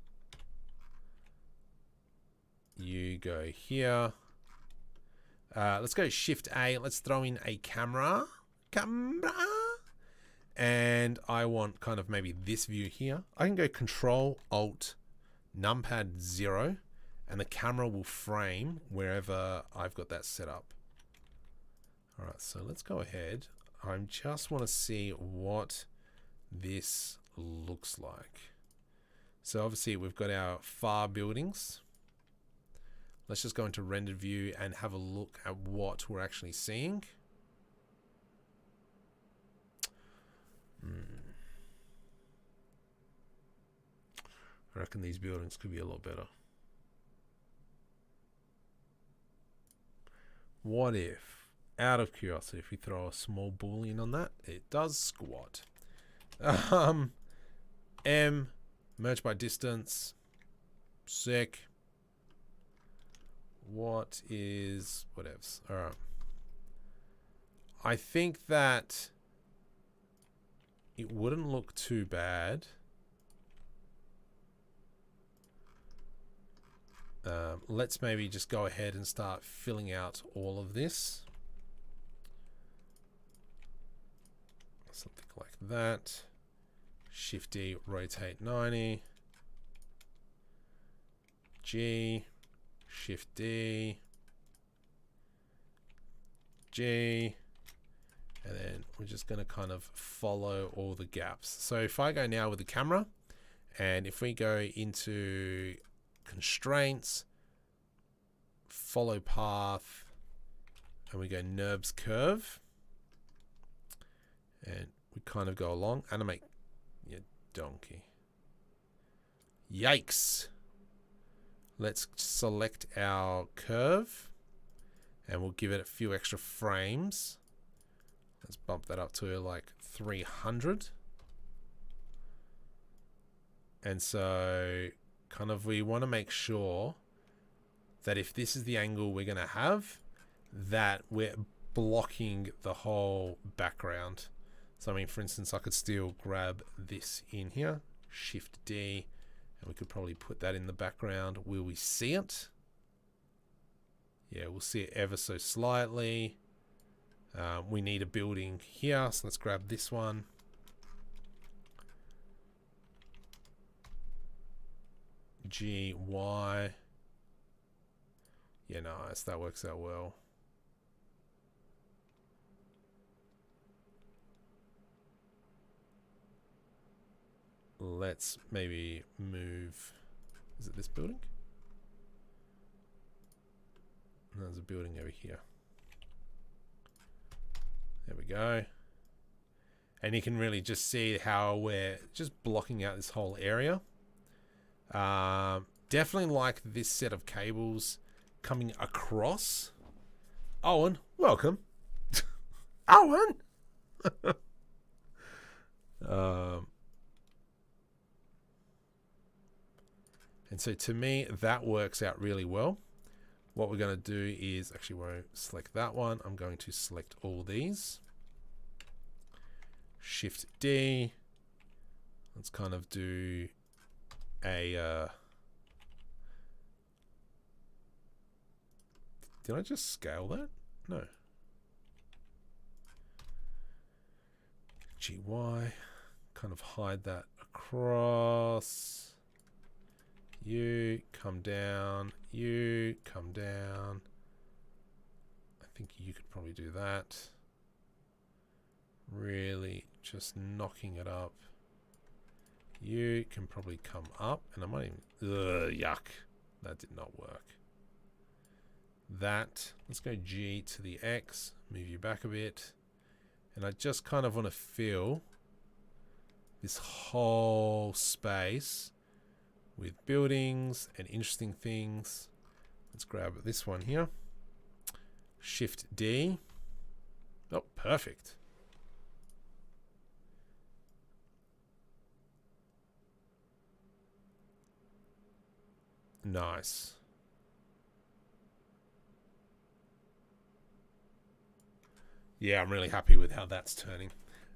You go here. Let's go Shift A. Let's throw in a camera. And I want kind of maybe this view here. I can go Control Alt Numpad 0 and the camera will frame wherever I've got that set up. Alright, so let's go ahead. I just want to see what this looks like. So obviously we've got our far buildings. Let's just go into rendered view and have a look at what we're actually seeing. I reckon these buildings could be a lot better. What if, out of curiosity, if we throw a small boolean on that, it does squat. M, merge by distance, sick. What is, whatevs. All right. I think that it wouldn't look too bad. Let's maybe just go ahead and start filling out all of this. Something like that. Shift D, rotate 90. G, Shift D, G, and then we're just going to kind of follow all the gaps. So if I go now with the camera, and if we go into constraints, follow path, and we go NURBS curve, and we kind of go along, animate, yeah, donkey. Yikes. Let's select our curve and we'll give it a few extra frames. Let's bump that up to like 300. And so kind of we want to make sure that if this is the angle we're going to have, that we're blocking the whole background. So I mean, for instance, I could still grab this in here, Shift D, and we could probably put that in the background. Will we see it? Yeah, we'll see it ever so slightly. We need a building here, so let's grab this one. G, Y. Yeah, nice, that works out well. Let's maybe move, is it this building? No, there's a building over here. There we go. And you can really just see how we're just blocking out this whole area. Definitely like this set of cables coming across. Owen, welcome. Owen! And so to me, that works out really well. What we're going to do is, actually won't select that one. I'm going to select all these. Shift D. Let's kind of do a... did I just scale that? No. GY. Kind of hide that across. You come down, you come down. I think you could probably do that. Really just knocking it up. You can probably come up, and I might even, yuck, that did not work. That, let's go G to the X, move you back a bit. And I just kind of want to fill this whole space with buildings and interesting things. Let's grab this one here. Shift D. Oh, perfect. Nice. Yeah, I'm really happy with how that's turning.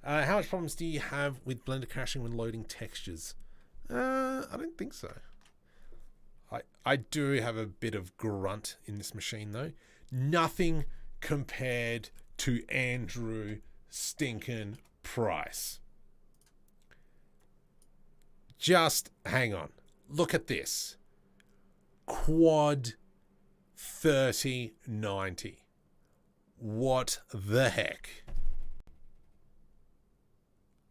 How much problems do you have with Blender crashing when loading textures? I don't think so. I do have a bit of grunt in this machine though. Nothing compared to Andrew Stinkin' Price. Just hang on. Look at this. Quad 3090. What the heck?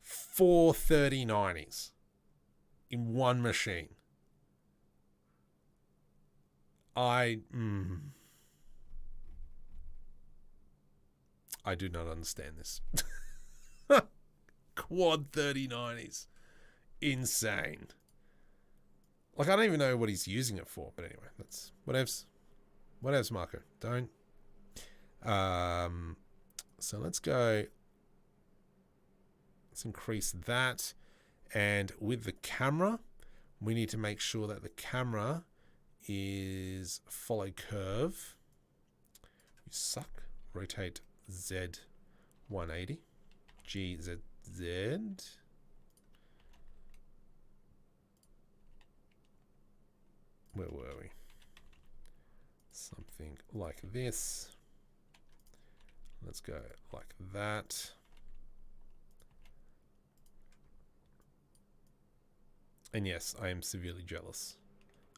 4 3090s in one machine. I do not understand this. Quad 3090s. Insane. Like, I don't even know what he's using it for, but anyway, that's whatevs. Whatevs, Marco. Don't. So let's go. Let's increase that. And with the camera, we need to make sure that the camera is follow curve. You suck. Rotate Z 180. GZZ. Where were we? Something like this. Let's go like that. And yes, I am severely jealous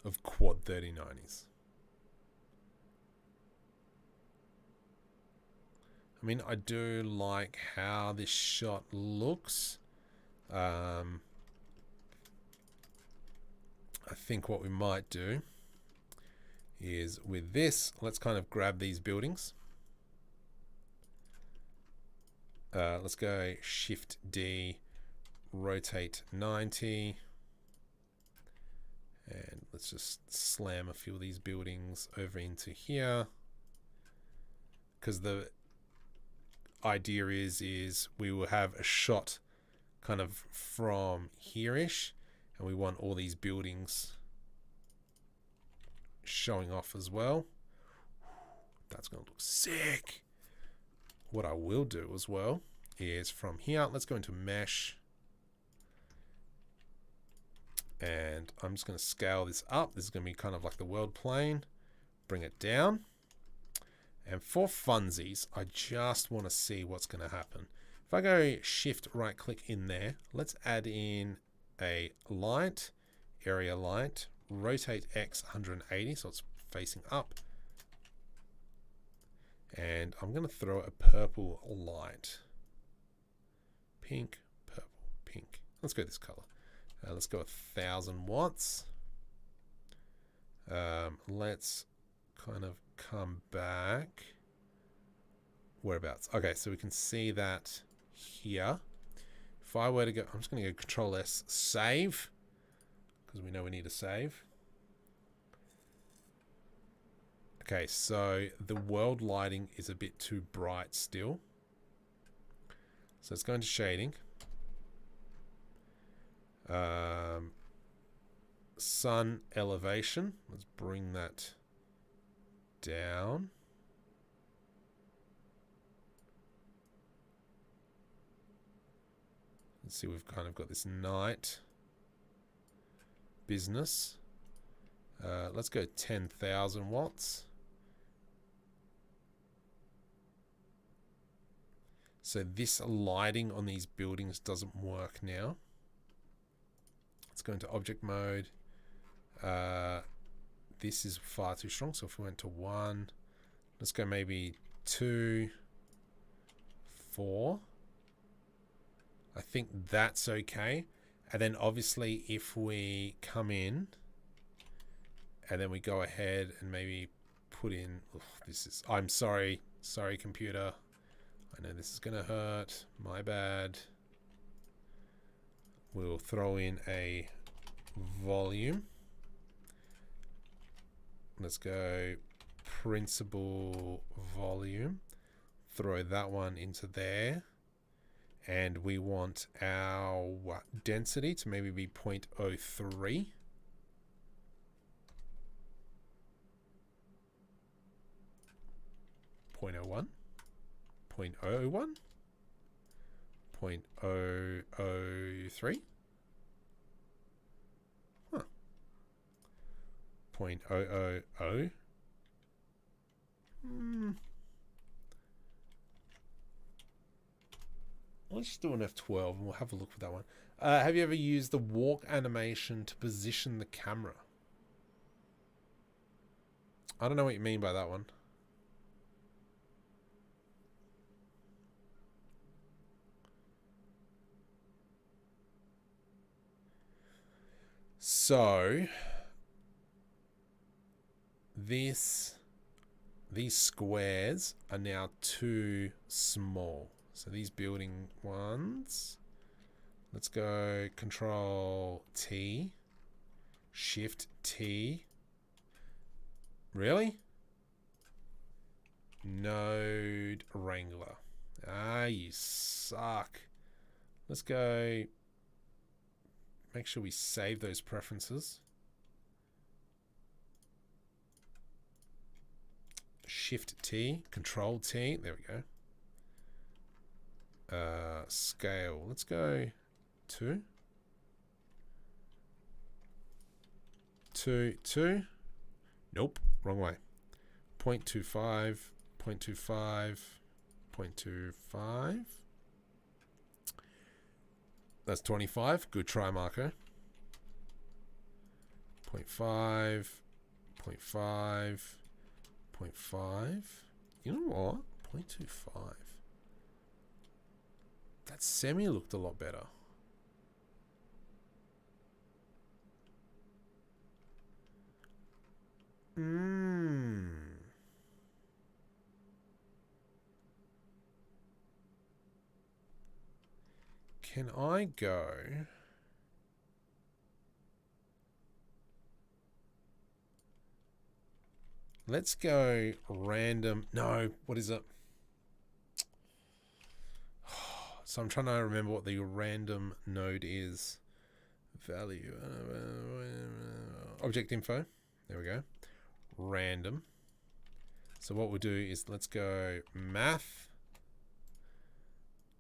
of quad 3090s. I mean, I do like how this shot looks. I think what we might do is with this, let's kind of grab these buildings. Let's go Shift D, rotate 90. And let's just slam a few of these buildings over into here. Because the idea is we will have a shot kind of from here-ish, and we want all these buildings showing off as well. That's going to look sick. What I will do as well is from here, let's go into mesh, and I'm just going to scale this up. This is going to be kind of like the world plane. Bring it down. And for funsies, I just want to see what's going to happen. If I go shift right click in there, let's add in a light, area light, rotate X 180 so it's facing up. And I'm going to throw a purple light. Pink, purple, pink. Let's go this color. Let's go 1000 watts. Let's kind of come back. Whereabouts? Okay, so we can see that here. If I were to go, I'm just going to go Control S, save, because we know we need to save. Okay, so the world lighting is a bit too bright still. So let's go into shading. Sun elevation. Let's bring that down. Let's see, we've kind of got this night business. Let's go 10,000 watts. So this lighting on these buildings doesn't work now. Let's go into object mode. This is far too strong, so if we went to 1, let's go maybe 2, 4. I think that's okay. And then obviously if we come in and then we go ahead and maybe put in, I'm sorry computer, I know this is gonna hurt, my bad. We'll throw in a volume. Let's go principal volume, throw that one into there, and we want our density to maybe be 0.03. .01, 0.001, 0.003. 0.000. Let's just do an F12 and we'll have a look for that one. Have you ever used the walk animation to position the camera? I don't know what you mean by that one. So these squares are now too small. So these building ones, let's go Control T, Shift T. Really? Node Wrangler. Ah, you suck. Let's go. Make sure we save those preferences. Shift T, Control T. There we go. Scale. Let's go 2. 2, 2. Nope, wrong way. 0.25, 0.25, 0.25. That's 25. Good try, Marco. 0.5, 0.5, 0.5. You know what? 0.25. That semi looked a lot better. Can I go? Let's go random. No, what is it? So I'm trying to remember what the random node is. Value. Object info. There we go. Random. So what we'll do is let's go math.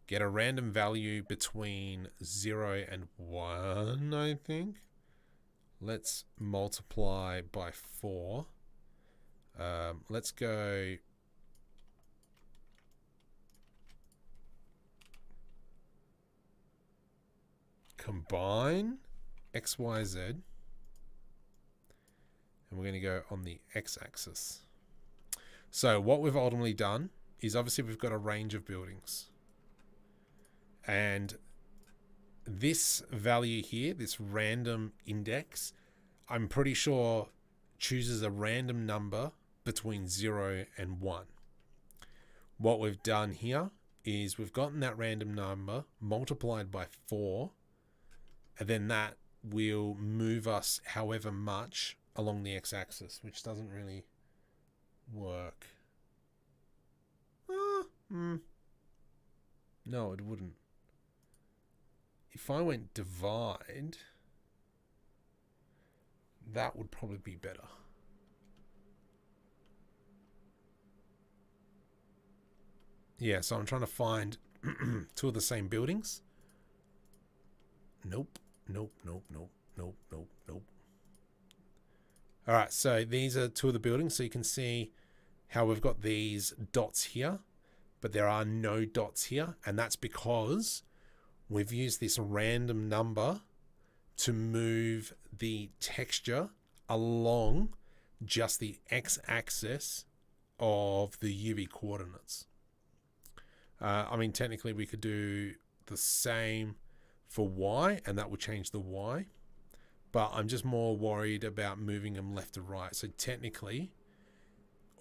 Get a random value between 0 and 1, I think. Let's multiply by 4. Let's go combine X, Y, Z. And we're going to go on the X-axis. So what we've ultimately done is obviously we've got a range of buildings. And this value here, this random index, I'm pretty sure chooses a random number between 0 and 1. What we've done here is we've gotten that random number multiplied by 4, and then that will move us however much along the x-axis, which doesn't really work. No, it wouldn't. If I went divide, that would probably be better. Yeah, so I'm trying to find two of the same buildings. Nope, nope, nope, nope, nope, nope, nope. All right, so these are two of the buildings. So you can see how we've got these dots here, but there are no dots here. And that's because we've used this random number to move the texture along just the x-axis of the UV coordinates. I mean, technically we could do the same for Y, and that would change the Y, but I'm just more worried about moving them left to right. So technically,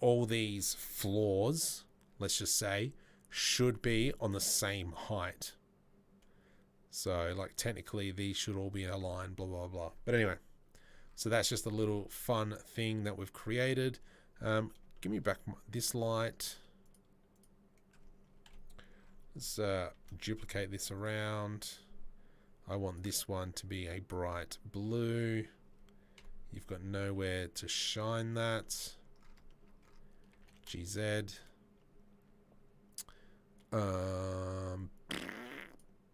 all these floors, let's just say, should be on the same height. So like technically these should all be aligned, blah, blah, blah. But anyway, so that's just a little fun thing that we've created. Give me back this light. Let's duplicate this around. I want this one to be a bright blue. You've got nowhere to shine that. GZ.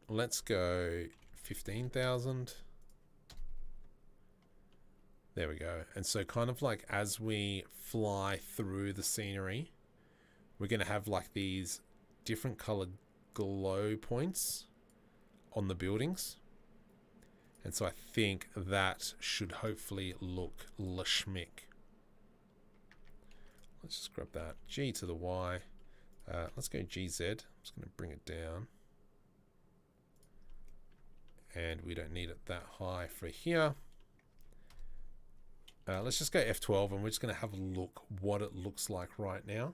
Let's go 15,000. There we go. And so kind of like as we fly through the scenery, we're going to have like these different colored glow points on the buildings. And so I think that should hopefully look lashmic. Let's just grab that. G to the Y. Let's go GZ. I'm just going to bring it down. And we don't need it that high for here. Let's just go F12 and we're just going to have a look what it looks like right now.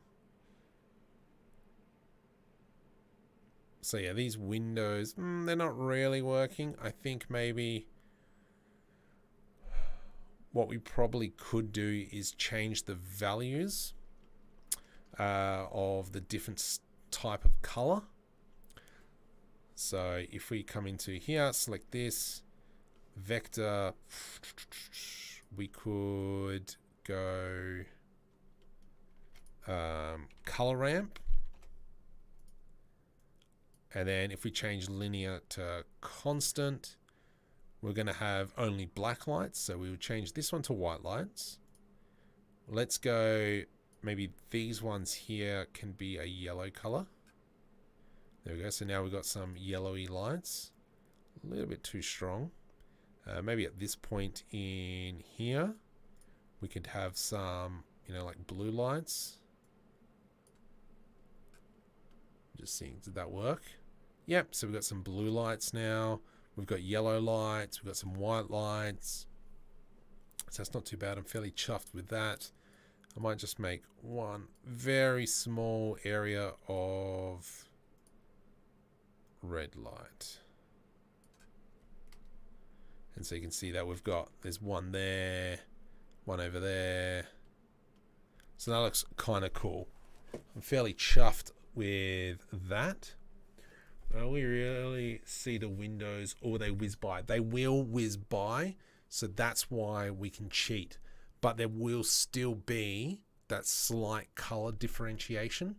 So yeah, these windows, they're not really working. I think maybe what we probably could do is change the values of the different type of color. So if we come into here, select this vector, we could go color ramp. And then if we change linear to constant, we're going to have only black lights. So we would change this one to white lights. Let's go, maybe these ones here can be a yellow color. There we go. So now we've got some yellowy lights. A little bit too strong. Maybe at this point in here, we could have some, like blue lights. Just seeing, did that work? Yep, so we've got some blue lights now. We've got yellow lights. We've got some white lights. So that's not too bad. I'm fairly chuffed with that. I might just make one very small area of red light. And so you can see that there's one there, one over there. So that looks kind of cool. I'm fairly chuffed with that. We really see the windows, or they whiz by. They will whiz by, so that's why we can cheat. But there will still be that slight color differentiation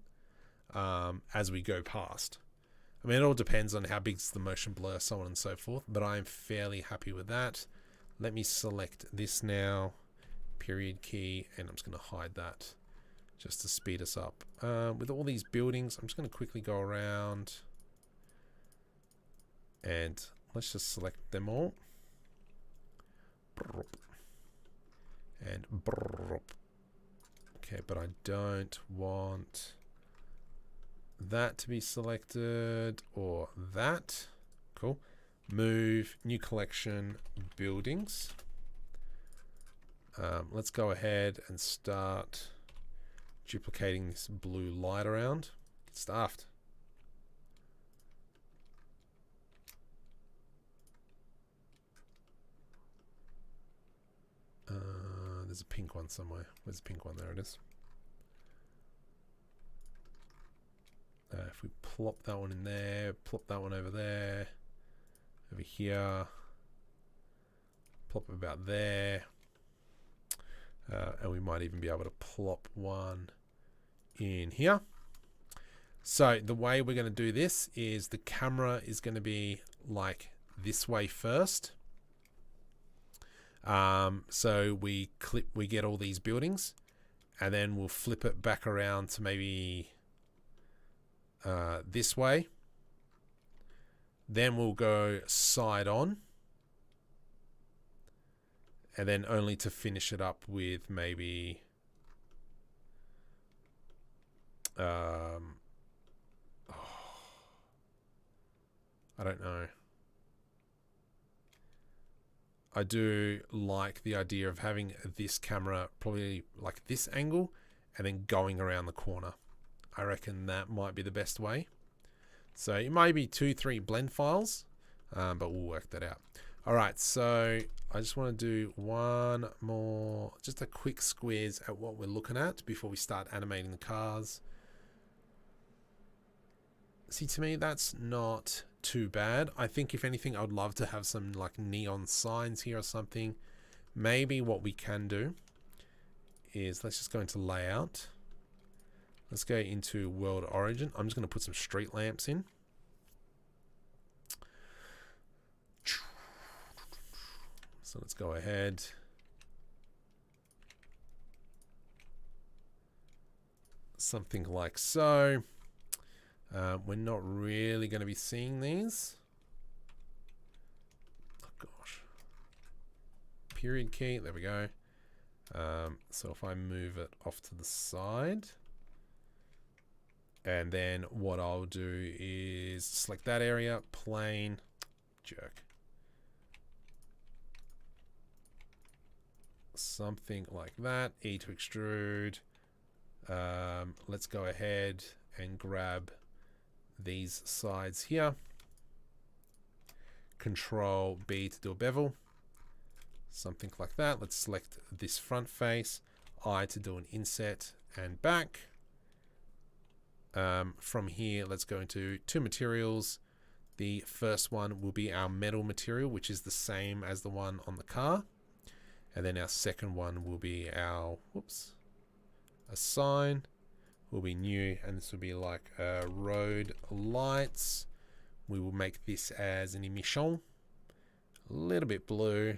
as we go past. I mean, it all depends on how big's the motion blur, so on and so forth, but I'm fairly happy with that. Let me select this now, period key, and I'm just going to hide that just to speed us up. With all these buildings, I'm just going to quickly go around and let's just select them all. And okay, but I don't want that to be selected or that. Cool. Move, new collection, buildings. Let's go ahead and start duplicating this blue light around. Get stuffed. There's a pink one somewhere. Where's the pink one? There it is. If we plop that one in there, plop that one over there, over here, plop about there, and we might even be able to plop one in here. So the way we're going to do this is the camera is going to be like this way first. So we get all these buildings, and then we'll flip it back around to maybe this way. Then we'll go side on, and then only to finish it up with maybe I don't know. I do like the idea of having this camera probably like this angle and then going around the corner. I reckon that might be the best way. So it might be 2-3 blend files, but we'll work that out. All right, so I just want to do one more, just a quick squeeze at what we're looking at before we start animating the cars. See, to me, that's not too bad. I think if anything, I would love to have some like neon signs here or something. Maybe what we can do is let's just go into layout. Let's go into world origin. I'm just going to put some street lamps in. So let's go ahead. Something like so. We're not really going to be seeing these. Oh gosh. Period key. There we go. So if I move it off to the side, and then what I'll do is select that area, plane, jerk. Something like that. E to extrude. Let's go ahead and grab these sides here. Control B to do a bevel. Something like that. Let's select this front face. I to do an inset and back. From here, let's go into two materials. The first one will be our metal material, which is the same as the one on the car. And then our second one will be our, a sign. Will be new, and this will be like road lights. We will make this as an emission, a little bit blue,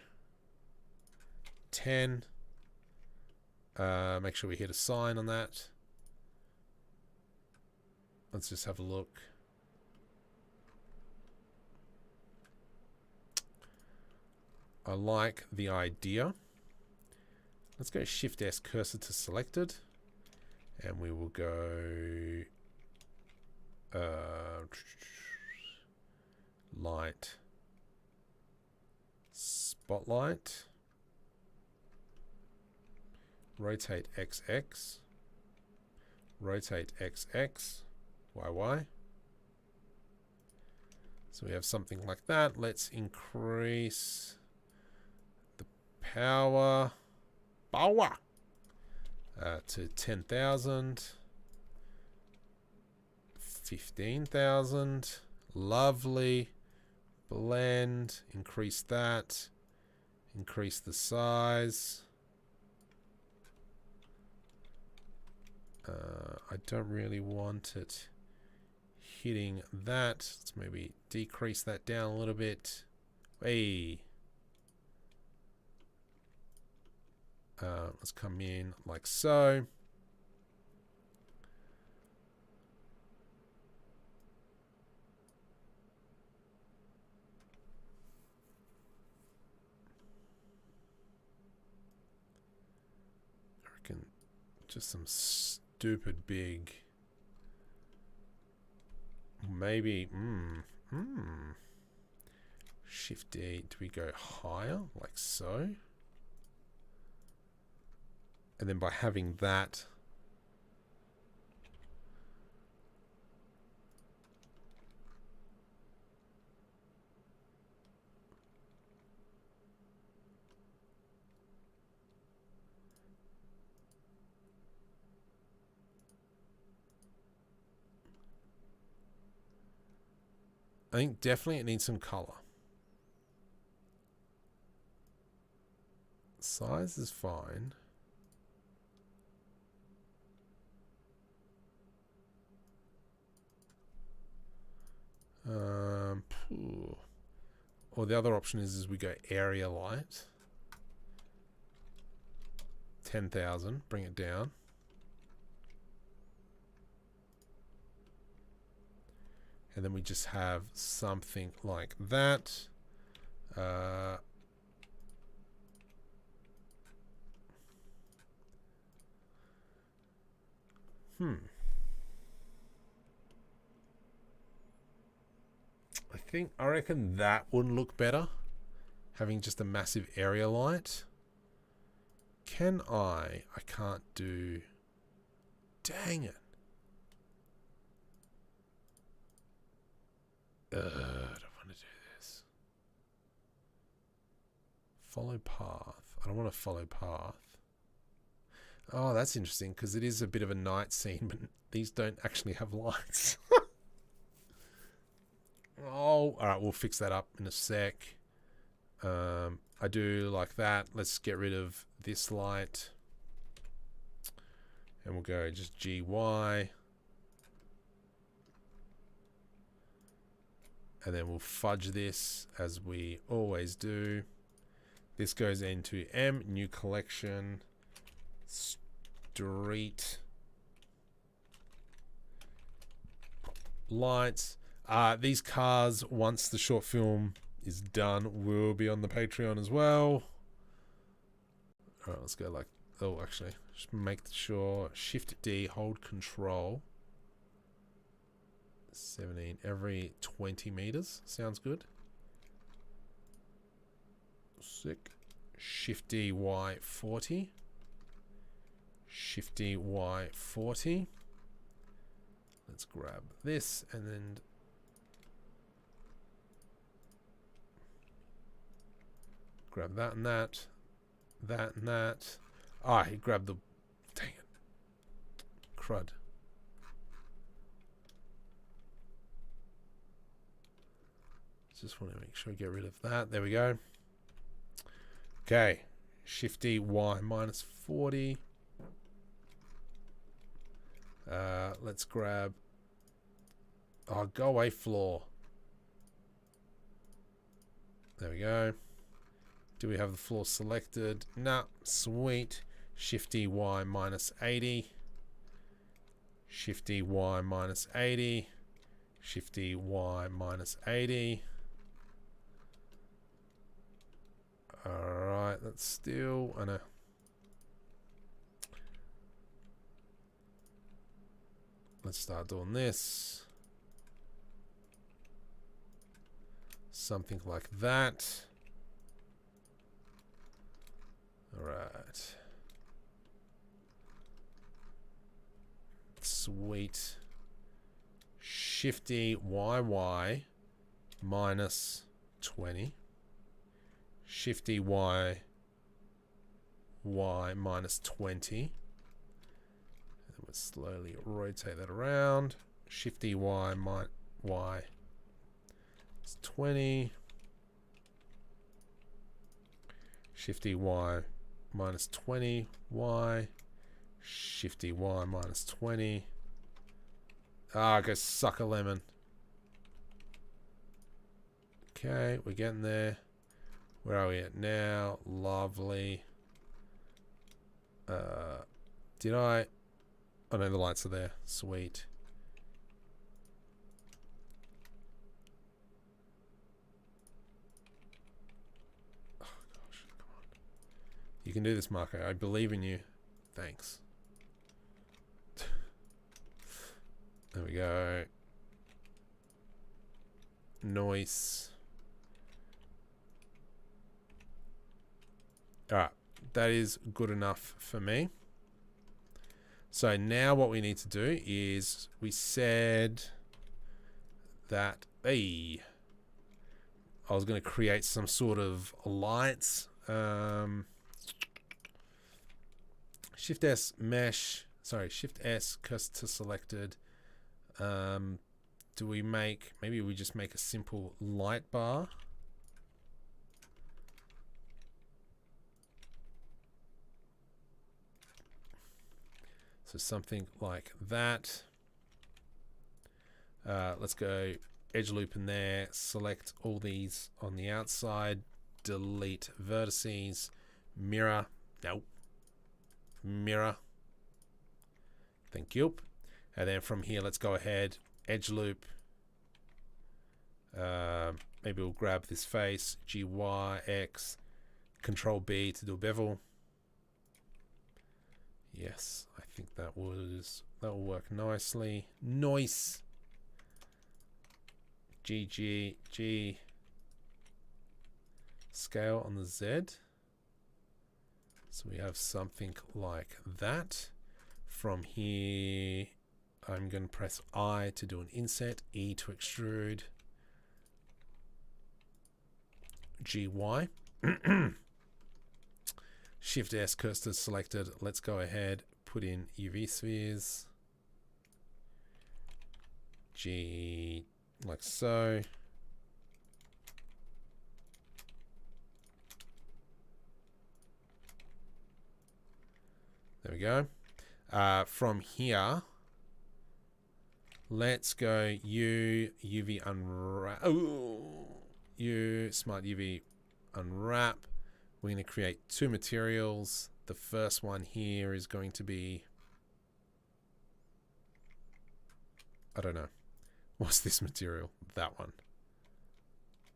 10. Make sure we hit a sign on that. Let's just have a look. I like the idea. Let's go Shift S, cursor to selected, and we will go light, spotlight, rotate XX, rotate XX, YY. So we have something like that. Let's increase the power to 10,000, 15,000. Lovely. Blend, increase that, increase the size. I don't really want it hitting that. Let's maybe decrease that down a little bit. Hey. Let's come in like so. I reckon just some stupid big, maybe Shift D. Do we go higher like so? And then by having that, I think definitely it needs some color. Size is fine. Or the other option is we go area light. 10,000, bring it down. And then we just have something like that. I reckon that would look better, having just a massive area light. Can I can't do, dang it. I don't want to do this. Follow path. I don't want to follow path. Oh, that's interesting, because it is a bit of a night scene, but these don't actually have lights. Oh, all right, we'll fix that up in a sec. I do like that. Let's get rid of this light. And we'll go just GY. And then we'll fudge this as we always do. This goes into M, new collection, street lights. These cars, once the short film is done, will be on the Patreon as well. All right, let's go like, oh, actually, just make sure Shift D, hold Control. 17 every 20 meters. Sounds good. Sick. Shift D, Y, 40. Shift D, Y, 40. Let's grab this and then grab that and that, that and that. Ah, he grabbed the, dang it, crud. Just want to make sure I get rid of that. There we go. Okay, Shift D, Y, minus 40. Let's grab, oh, go away floor. There we go. Do we have the floor selected? Nah, sweet. Shift D, Y, minus 80. Shift D, Y, minus 80. Shift D, Y, minus 80. but still, I know. Let's start doing this. Something like that. All right. Sweet. Shifty YY minus 20. Shifty YY minus 20. And we'll slowly rotate that around. Shifty Y is 20. Shifty Y minus 20 Y. Shifty Y minus 20. Ah, go suck a lemon. Okay, we're getting there. Where are we at now? Lovely. Did I? Oh no, the lights are there. Sweet. Oh gosh, come on. You can do this, Marco. I believe in you. Thanks. There we go. Noise. Alright, that is good enough for me. So now what we need to do is, we said that, hey, I was going to create some sort of lights. Shift S mesh, sorry, Shift S cursor to selected. Do we make, maybe we just make a simple light bar. So something like that. Let's go edge loop in there, select all these on the outside, delete vertices, mirror, nope, mirror, thank you. And then from here, let's go ahead, edge loop. Maybe we'll grab this face, GYX, Control B to do a bevel. Yes, I think that will work nicely. Nice. G. Scale on the Z. So we have something like that. From here, I'm going to press I to do an inset, E to extrude, GY. Shift S, cursor selected. Let's go ahead, put in UV spheres. G, like so. There we go. From here, let's go UV unwrap. Oh, smart UV unwrap. We're going to create two materials. The first one here is going to be, I don't know. What's this material? That one.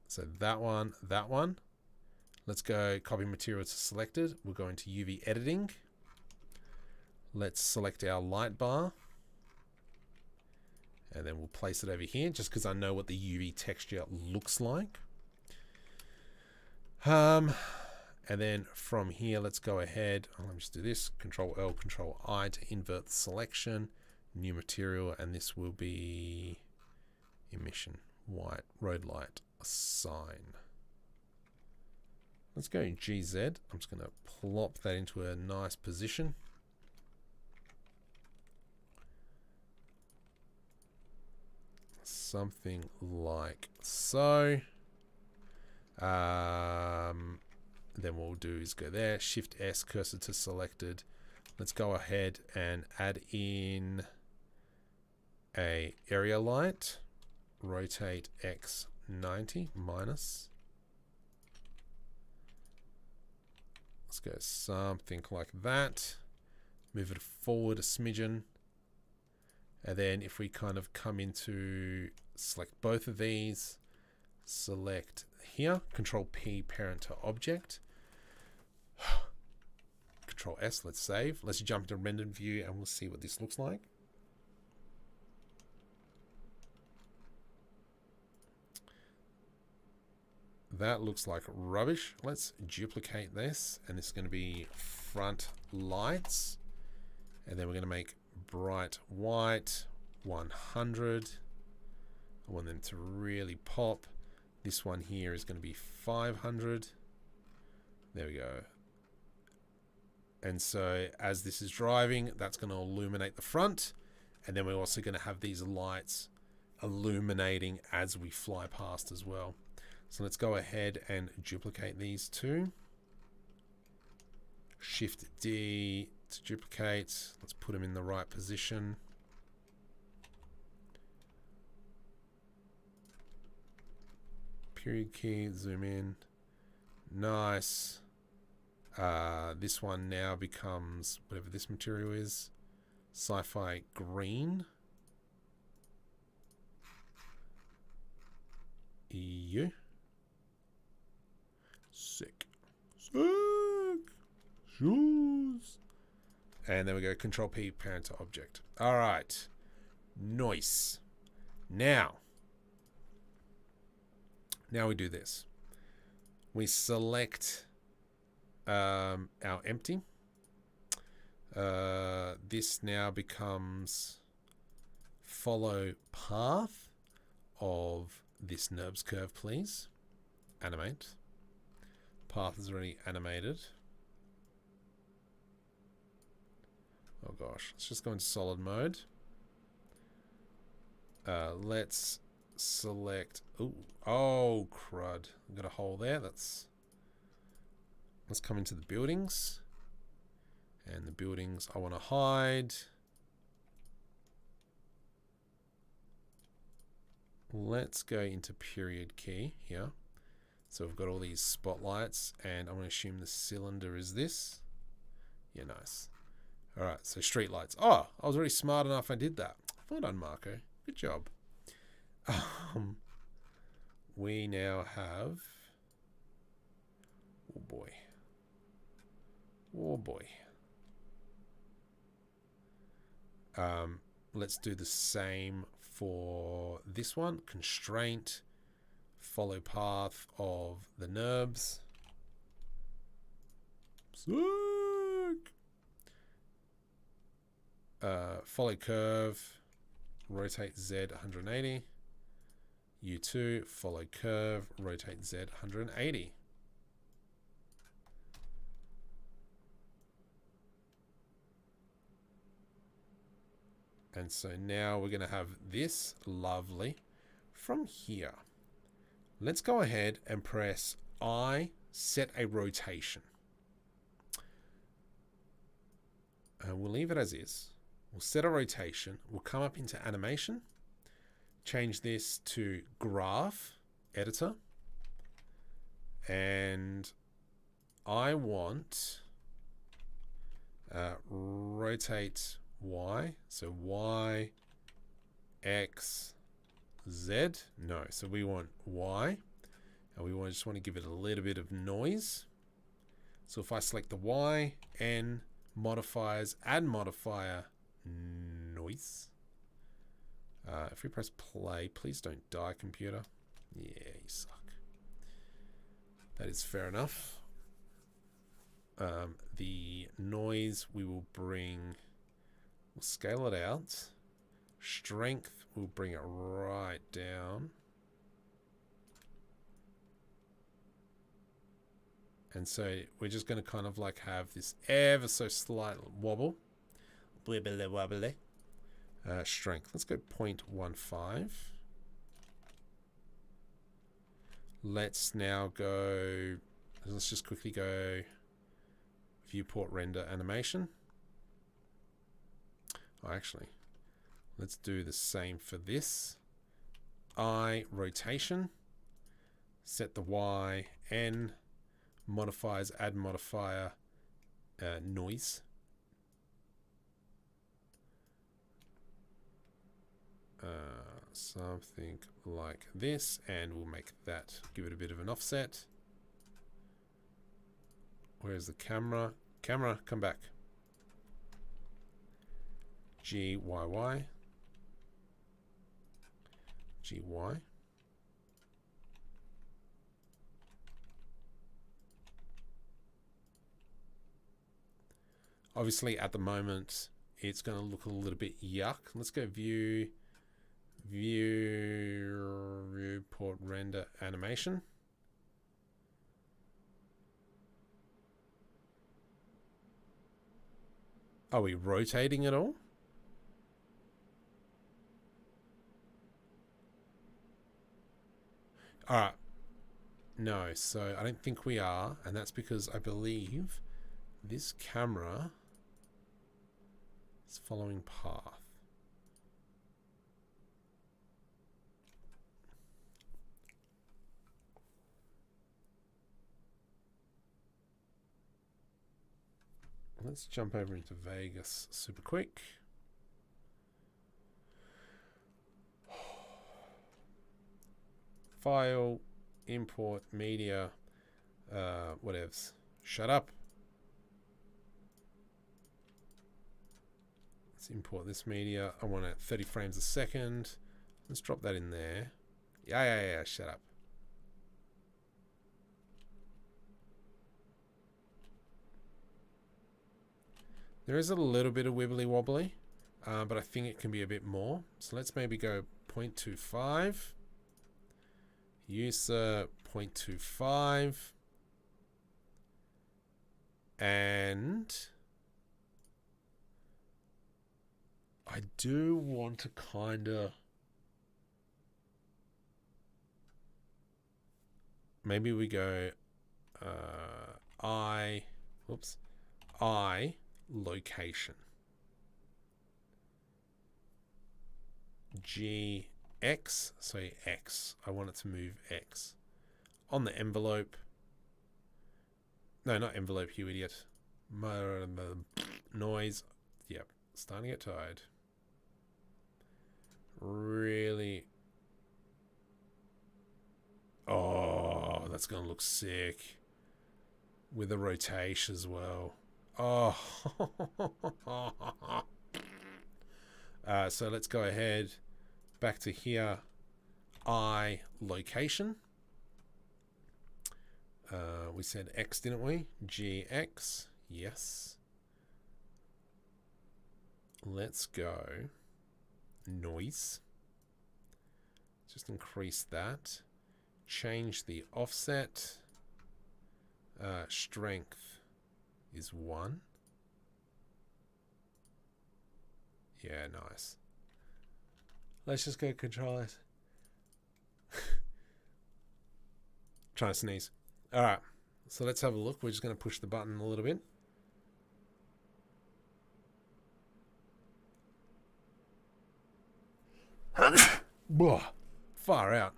So that one. Let's go copy material to selected. We'll go into UV editing. Let's select our light bar. And then we'll place it over here just because I know what the UV texture looks like. And then from here, let's go ahead. Let me just do this. Control L, Control I to invert the selection. New material, and this will be emission, white, road light, a sign. Let's go GZ. I'm just going to plop that into a nice position. Something like so. Then what we'll do is go there, Shift S, cursor to selected. Let's go ahead and add in a area light, rotate X 90 minus. Let's go something like that. Move it forward a smidgen. And then if we kind of come into, select both of these, select here, Control P, parent to object. Control S, let's save. Let's jump into rendered view and we'll see what this looks like. That looks like rubbish. Let's duplicate this, and this is going to be front lights, and then we're going to make bright white 100. I want them to really pop. This one here is going to be 500. There we go. And so as this is driving, that's going to illuminate the front, and then we're also going to have these lights illuminating as we fly past as well. So let's go ahead and duplicate these two. Shift D to duplicate. Let's put them in the right position. Period key, zoom in. Nice. This one now becomes whatever this material is. Sci-fi green. EU. Sick. Shoes. And there we go. Control P, parent to object. All right. Nice. Now we do this. We select our empty. This now becomes follow path of this NURBS curve, please. Animate. Path is already animated. Oh gosh, let's just go into solid mode. Let's select. Oh crud! I've got a hole there. Let's come into the buildings, and the buildings I want to hide. Let's go into period key here. So we've got all these spotlights, and I'm going to assume the cylinder is this. Yeah, nice. All right, so street lights. Oh, I was already smart enough I did that. Well done, Marco. Good job. We now have... Oh, boy. Oh, boy. Let's do the same for this one. Constraint. Follow path of the NURBS. Sick. Follow curve. Rotate Z 180. U2. Follow curve. Rotate Z 180. And so now we're going to have this lovely from here. Let's go ahead and press I, set a rotation. And we'll leave it as is. We'll set a rotation. We'll come up into animation, change this to graph editor. And I want rotate Y. So Y, X, Z. No, so we want Y, and we just want to give it a little bit of noise. So if I select the Y, N, modifiers, add modifier, noise. If we press play, please don't die, computer. Yeah, you suck. That is fair enough. The noise we will bring, we'll scale it out. Strength, we'll bring it right down. And so we're just going to kind of like have this ever so slight wobble. Wibbly wobbly. Strength, let's go 0.15. Let's now go, let's just quickly go viewport render animation. Oh, actually, let's do the same for this. I, rotation, set the Y, N, modifiers, add modifier, noise. Something like this, and we'll make that, give it a bit of an offset. Where's the camera? Camera, come back. GYY. GY. Obviously, at the moment, it's going to look a little bit yuck. Let's go view, viewport render animation. Are we rotating at all? All right. No, so I don't think we are, and that's because I believe this camera is following path. Let's jump over into Vegas super quick. File, import, media, whatevs. Shut up. Let's import this media. I want it 30 frames a second. Let's drop that in there. Yeah, shut up. There is a little bit of wibbly wobbly, but I think it can be a bit more. So let's maybe go 0.25. User 0.25. And I do want to kind of... Maybe we go I location. GX, so X. I want it to move X. On the envelope. No, not envelope, you idiot. Noise. Yep, starting to get tired. Really. Oh, that's going to look sick. With a rotation as well. Oh. So let's go ahead. Back to here. I location. We said X, didn't we? GX. Yes. Let's go. Noise. Just increase that. Change the offset. Strength is 1. Yeah, nice. Let's just go control it. Trying to sneeze. All right. So let's have a look. We're just going to push the button a little bit. Far out.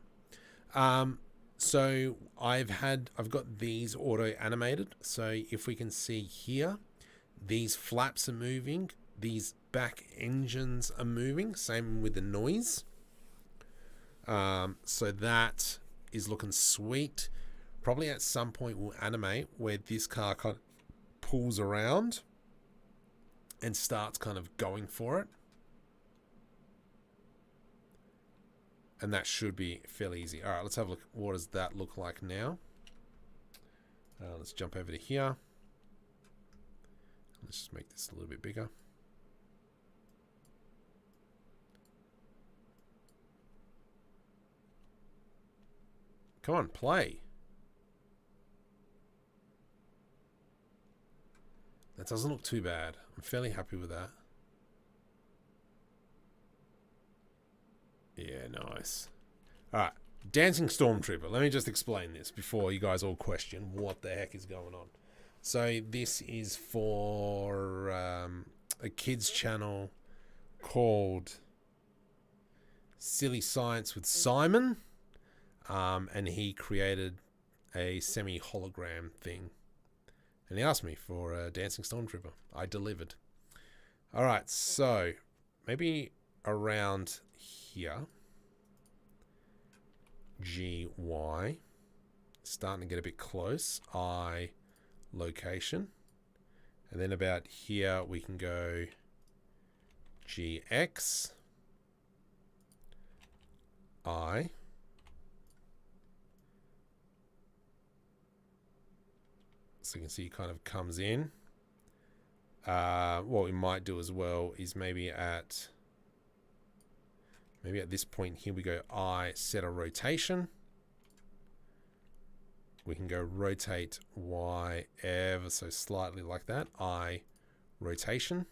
So I've got these auto animated. So if we can see here, these flaps are moving. These back engines are moving. Same with the noise. So that is looking sweet. Probably at some point we'll animate where this car kind of pulls around and starts kind of going for it. And that should be fairly easy. All right, let's have a look. What does that look like now? Let's jump over to here. Let's just make this a little bit bigger. Come on, play. That doesn't look too bad. I'm fairly happy with that. Yeah, nice. Alright, Dancing Stormtrooper. Let me just explain this before you guys all question what the heck is going on. So this is for a kids channel called Silly Science with Simon. And he created a semi-hologram thing. And he asked me for a Dancing Stormtrooper. I delivered. Alright, so maybe around here. GY. Starting to get a bit close. I location. And then about here, we can go GX, I. So you can see it kind of comes in. What we might do as well is maybe at this point here, we go I, set a rotation. We can go rotate Y ever so slightly like that. I, rotation.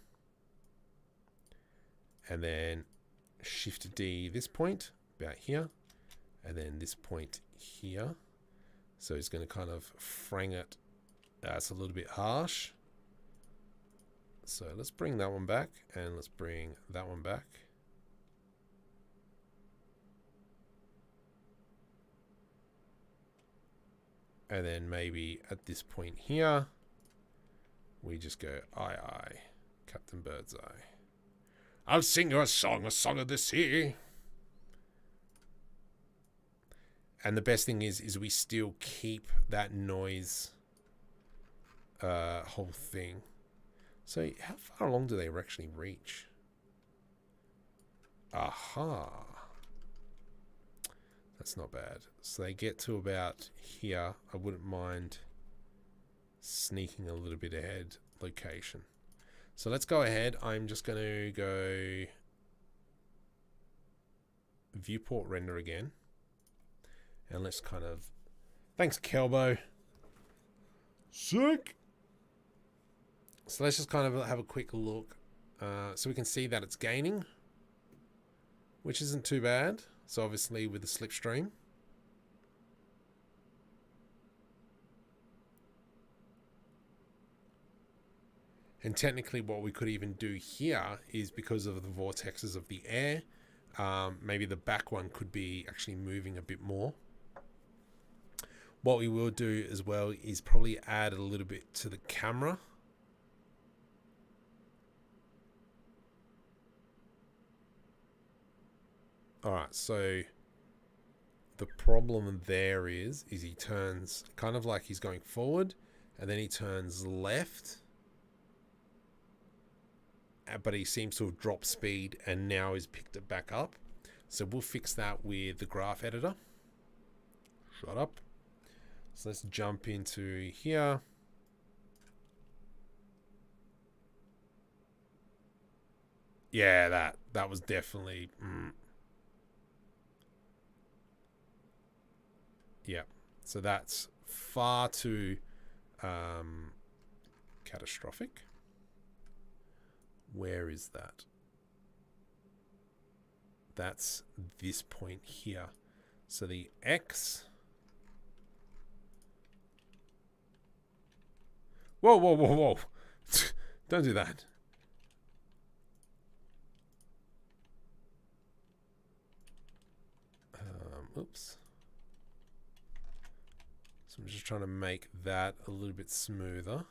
And then shift D this point, about here. And then this point here. So it's going to kind of frang it. It's a little bit harsh. So let's bring that one back. And let's bring that one back. And then maybe at this point here, we just go, aye, Captain Birdseye. I'll sing you a song of the sea. And the best thing is we still keep that noise whole thing. So how far along do they actually reach? Aha. That's not bad. So they get to about here. I wouldn't mind sneaking a little bit ahead location. So let's go ahead. I'm just going to go viewport render again. And let's kind of... Thanks, Kelbo. Sick. So let's just kind of have a quick look. So we can see that it's gaining, which isn't too bad. So obviously with the slipstream. And technically what we could even do here is because of the vortexes of the air, maybe the back one could be actually moving a bit more. What we will do as well is probably add a little bit to the camera. All right, so the problem there is he turns kind of like he's going forward and then he turns left, but he seems to have dropped speed and now he's picked it back up. So we'll fix that with the graph editor. Shut up. So let's jump into here. Yeah, that was definitely... Yeah, so that's far too catastrophic. Where is that? That's this point here. So the X... Whoa. Don't do that. Oops. So I'm just trying to make that a little bit smoother.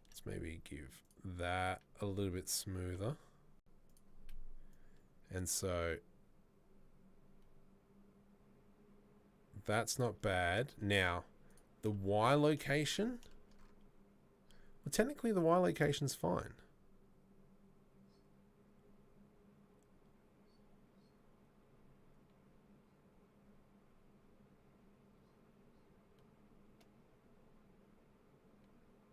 Let's maybe give that a little bit smoother. And so that's not bad. Now, the Y location, well, technically the Y location's fine.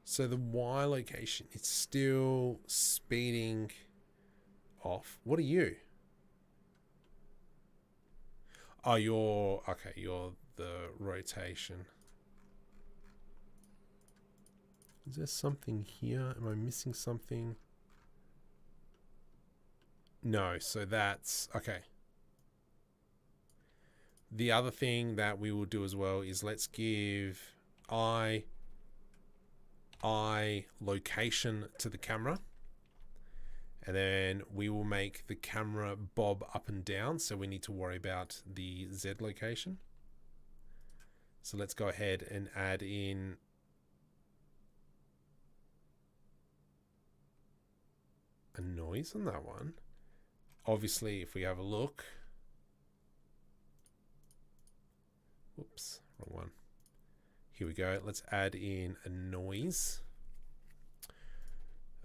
So the Y location, it's still speeding off. What are you? Oh, you're the rotation. Is there something here? Am I missing something? No, so that's okay. The other thing that we will do as well is let's give I location to the camera, and then we will make the camera bob up and down, so we need to worry about the Z location. So let's go ahead and add in a noise on that one. Obviously, if we have a look, whoops, wrong one. Here we go. Let's add in a noise.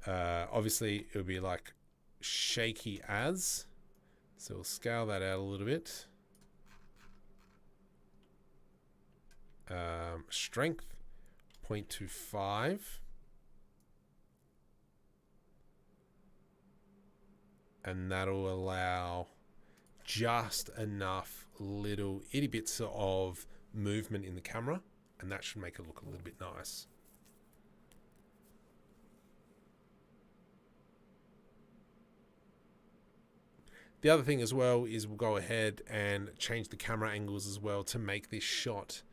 Obviously, it would be like shaky as. So we'll scale that out a little bit. Strength 0.25. And that'll allow just enough little itty bits of movement in the camera, and that should make it look a little bit nice. The other thing as well is we'll go ahead and change the camera angles as well to make this shot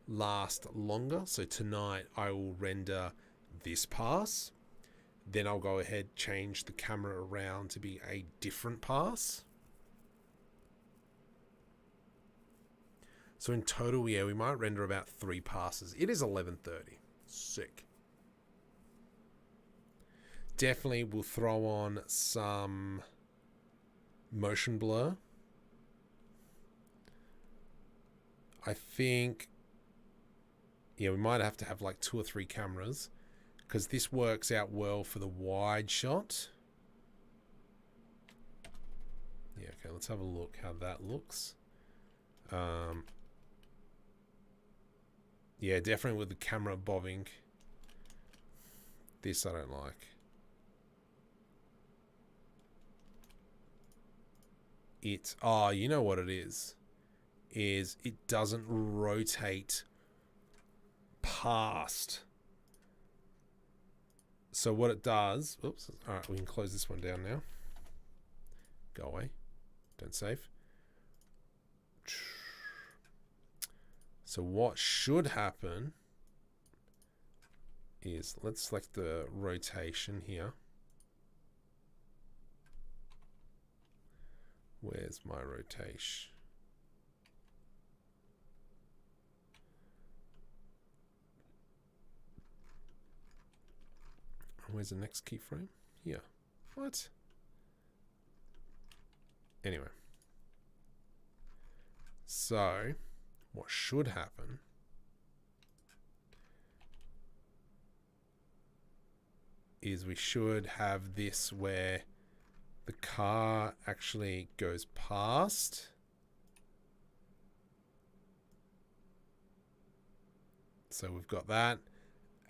last longer. So tonight I will render this pass, then I'll go ahead, change the camera around to be a different pass. So in total, yeah, we might render about 3 passes. It is 11:30. Sick. Definitely will throw on some motion blur. I think, yeah, we might have to have like 2 or 3 cameras because this works out well for the wide shot. Yeah, okay, let's have a look how that looks. Yeah, definitely with the camera bobbing. This I don't like. Oh, you know what it is it doesn't rotate past. So what it does, oops, all right, we can close this one down now. Go away, don't save. So what should happen is, let's select the rotation here. Where's my rotation? Where's the next keyframe? Here. What? Anyway. So what should happen is we should have this where the car actually goes past. So we've got that,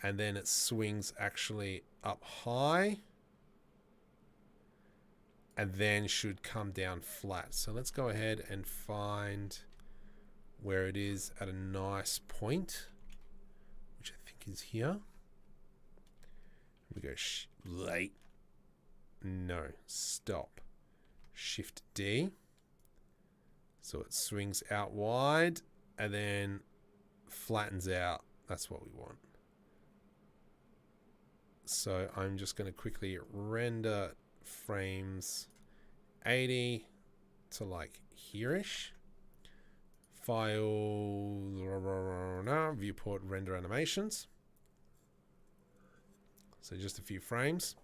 and then it swings actually up high and then should come down flat. So let's go ahead and find where it is at a nice point, which I think is here. We go late. No, stop. Shift D. So it swings out wide and then flattens out. That's what we want. So I'm just going to quickly render frames 80 to like here-ish. File, viewport, render animations. So just a few frames.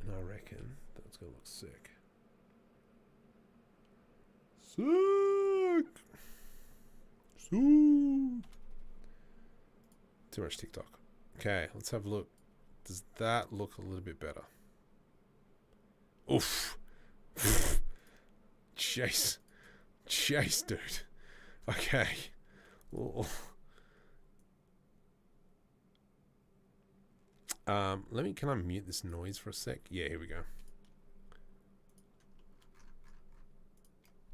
And I reckon that's going to look sick. Sick! Sick! Too much TikTok. Okay, let's have a look. Does that look a little bit better? Oof. Chase, dude. Okay. Ooh. Can I mute this noise for a sec? Yeah, here we go.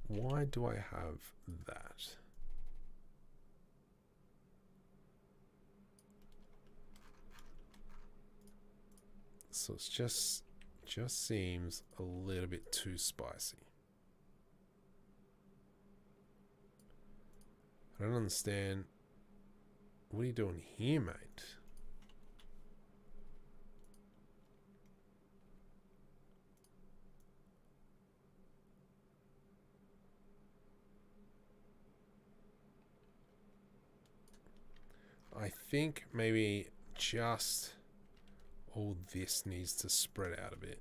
Why do I have that? So it's just seems a little bit too spicy. I don't understand. What are you doing here, mate? I think maybe just all this needs to spread out a bit.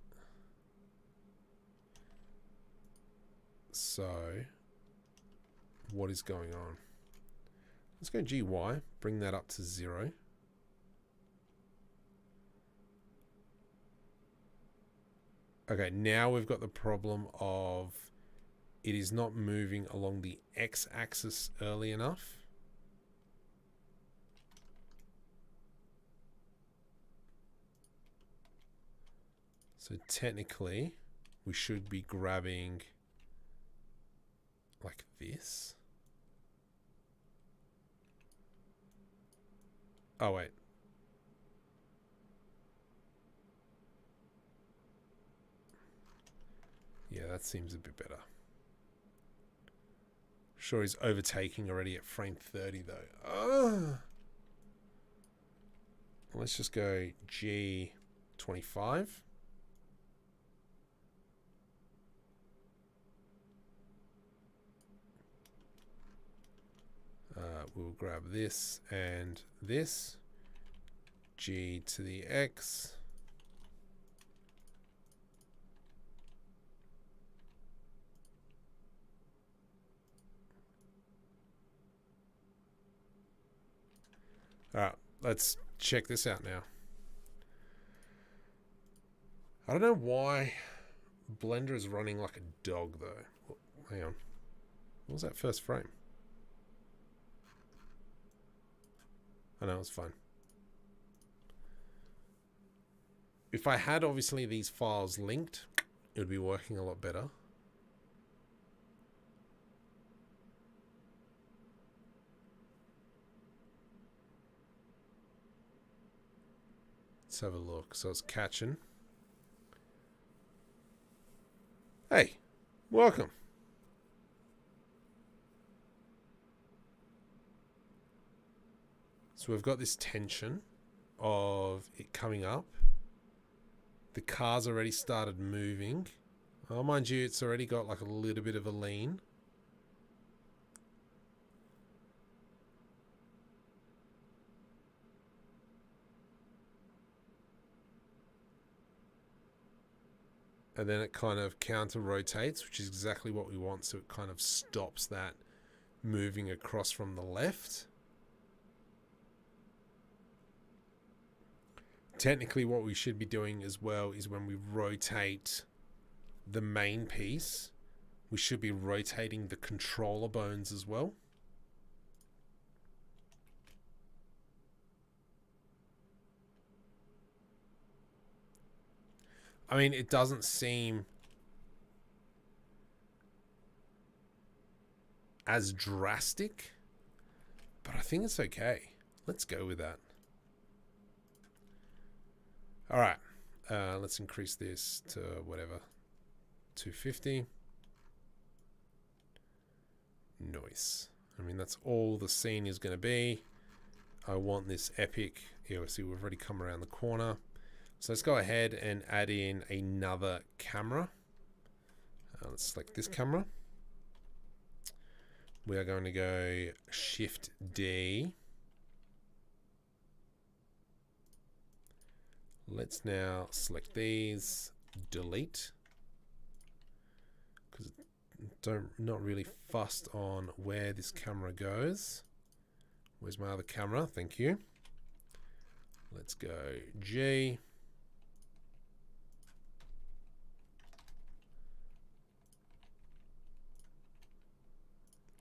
So, what is going on? Let's go GY, bring that up to 0. Okay, now we've got the problem of it is not moving along the x-axis early enough. So technically, we should be grabbing like this. Oh, wait. Yeah, that seems a bit better. Sure, he's overtaking already at frame 30 though. Let's just go G25. We'll grab this and this. G to the X. Alright, let's check this out now. I don't know why Blender is running like a dog though. Oh, hang on. What was that first frame? I know, it's fine. If I had obviously these files linked, it would be working a lot better. Let's have a look. So it's catching. Hey, welcome. So we've got this tension of it coming up. The car's already started moving. Oh, mind you, it's already got like a little bit of a lean. And then it kind of counter rotates, which is exactly what we want. So it kind of stops that moving across from the left. Technically what we should be doing as well is when we rotate the main piece, we should be rotating the controller bones as well. I mean, it doesn't seem as drastic, but I think it's okay. Let's go with that. All right, let's increase this to whatever, 250. Nice. I mean, that's all the scene is going to be. I want this epic. Yeah, see, we've already come around the corner. So let's go ahead and add in another camera. Let's select this camera. We are going to go Shift D. Let's now select these, delete, because not really fussed on where this camera goes. Where's my other camera? Thank you. Let's go G.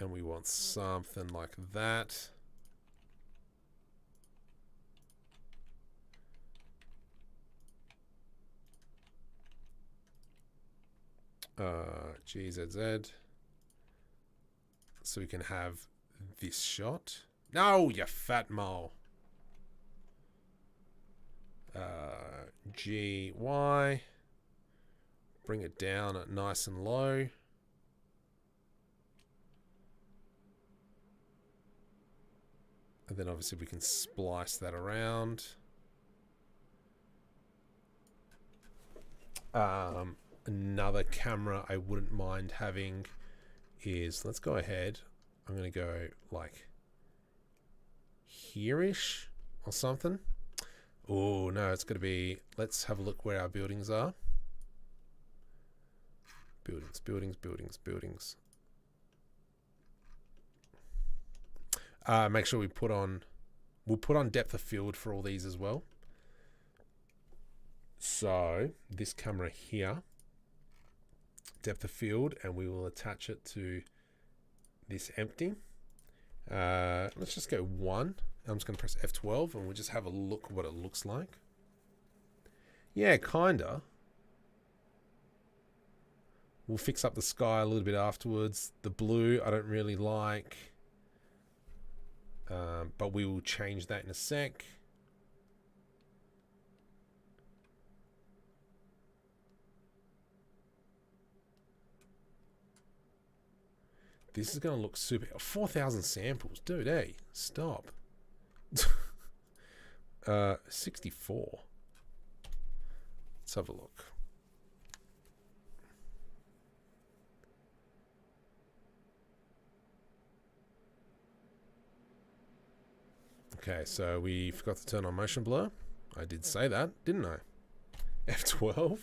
And we want something like that. GZZ. So we can have this shot. No, you fat mole. GY. Bring it down at nice and low. And then obviously we can splice that around. Another camera I wouldn't mind having is, let's go ahead. I'm going to go like here-ish or something. Oh, no, it's going to be... Let's have a look where our buildings are. Buildings, buildings, buildings, buildings. Make sure we put on... We'll put on depth of field for all these as well. So, this camera here, depth of field, and we will attach it to this empty. Let's just go 1. I'm just going to press F12 and we'll just have a look what it looks like. Yeah, kinda. We'll fix up the sky a little bit afterwards. The blue I don't really like. But we will change that in a sec. This is going to look super... 4,000 samples. Dude, hey, stop. 64. Let's have a look. Okay, so we forgot to turn on motion blur. I did say that, didn't I? F12.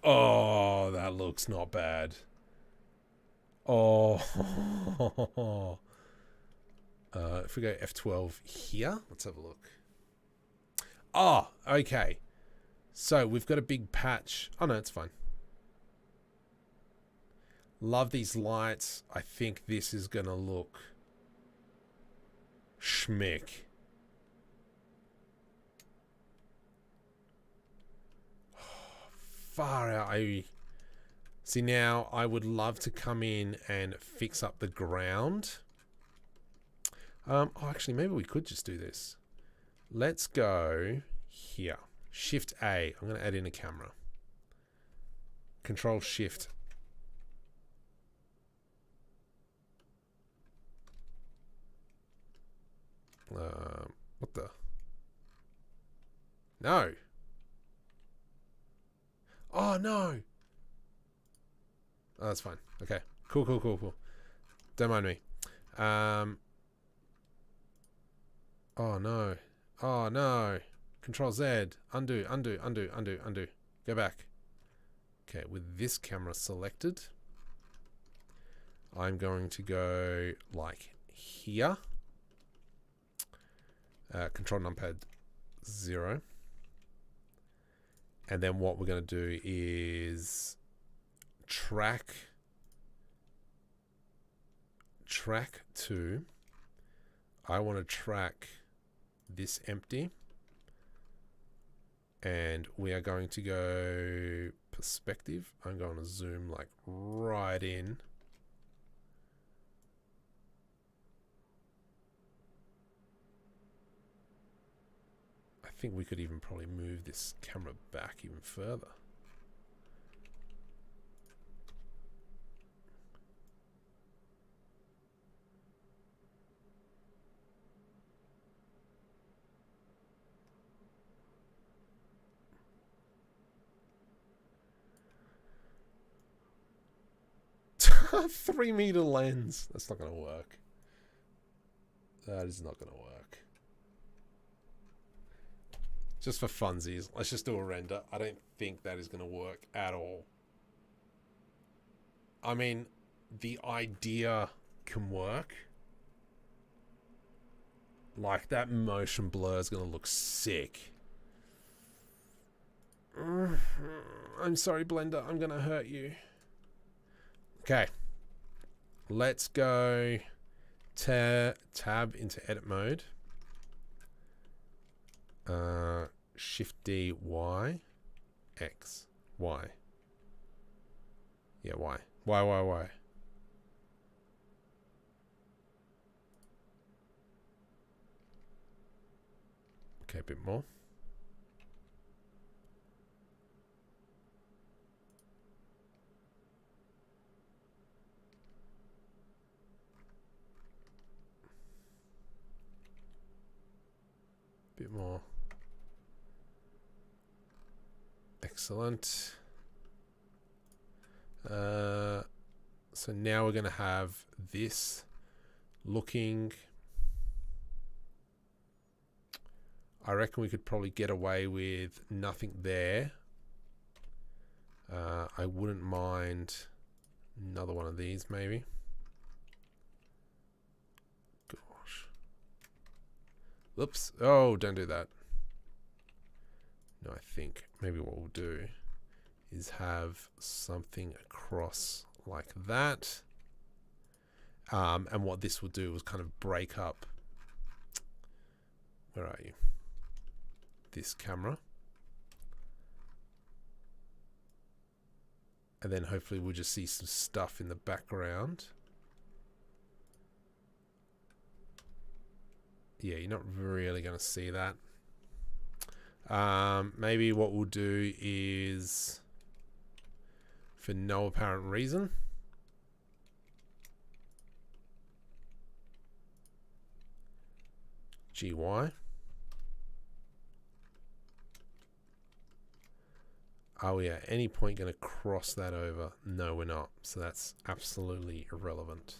Oh, that looks not bad. Oh. If we go F12 here, let's have a look. Oh, okay. So we've got a big patch. Oh, no, it's fine. Love these lights. I think this is going to look schmick. Far out. See, now I would love to come in and fix up the ground. Oh, actually, maybe we could just do this. Let's go here. Shift A. I'm going to add in a camera. Control Shift. What the? No. Oh, no. Oh, that's fine. Okay. Cool, cool, cool, cool. Don't mind me. Oh, no. Oh, no. Control Z. Undo, undo, undo, undo, undo. Go back. Okay, with this camera selected, I'm going to go like here. Control numpad 0. And then what we're going to do is track to, I want to track this empty, and we are going to go perspective. I'm going to zoom like right in. I think we could even probably move this camera back even further. A 3-meter lens. That's not going to work. That is not going to work. Just for funsies, let's just do a render. I don't think that is going to work at all. I mean, the idea can work. Like, that motion blur is going to look sick. I'm sorry, Blender. I'm going to hurt you. Okay. Let's go tab into edit mode. Shift D, Y, X, Y. Yeah, Y. Y. Okay, a bit more. Bit more. Excellent. So now we're going to have this looking. I reckon we could probably get away with nothing there. I wouldn't mind another one of these maybe. Gosh. Whoops. Oh, don't do that. No, I think maybe what we'll do is have something across like that. And what this will do is kind of break up. Where are you? This camera. And then hopefully we'll just see some stuff in the background. Yeah, you're not really going to see that. Maybe what we'll do is, for no apparent reason, GY. Are we at any point going to cross that over? No, we're not. So that's absolutely irrelevant.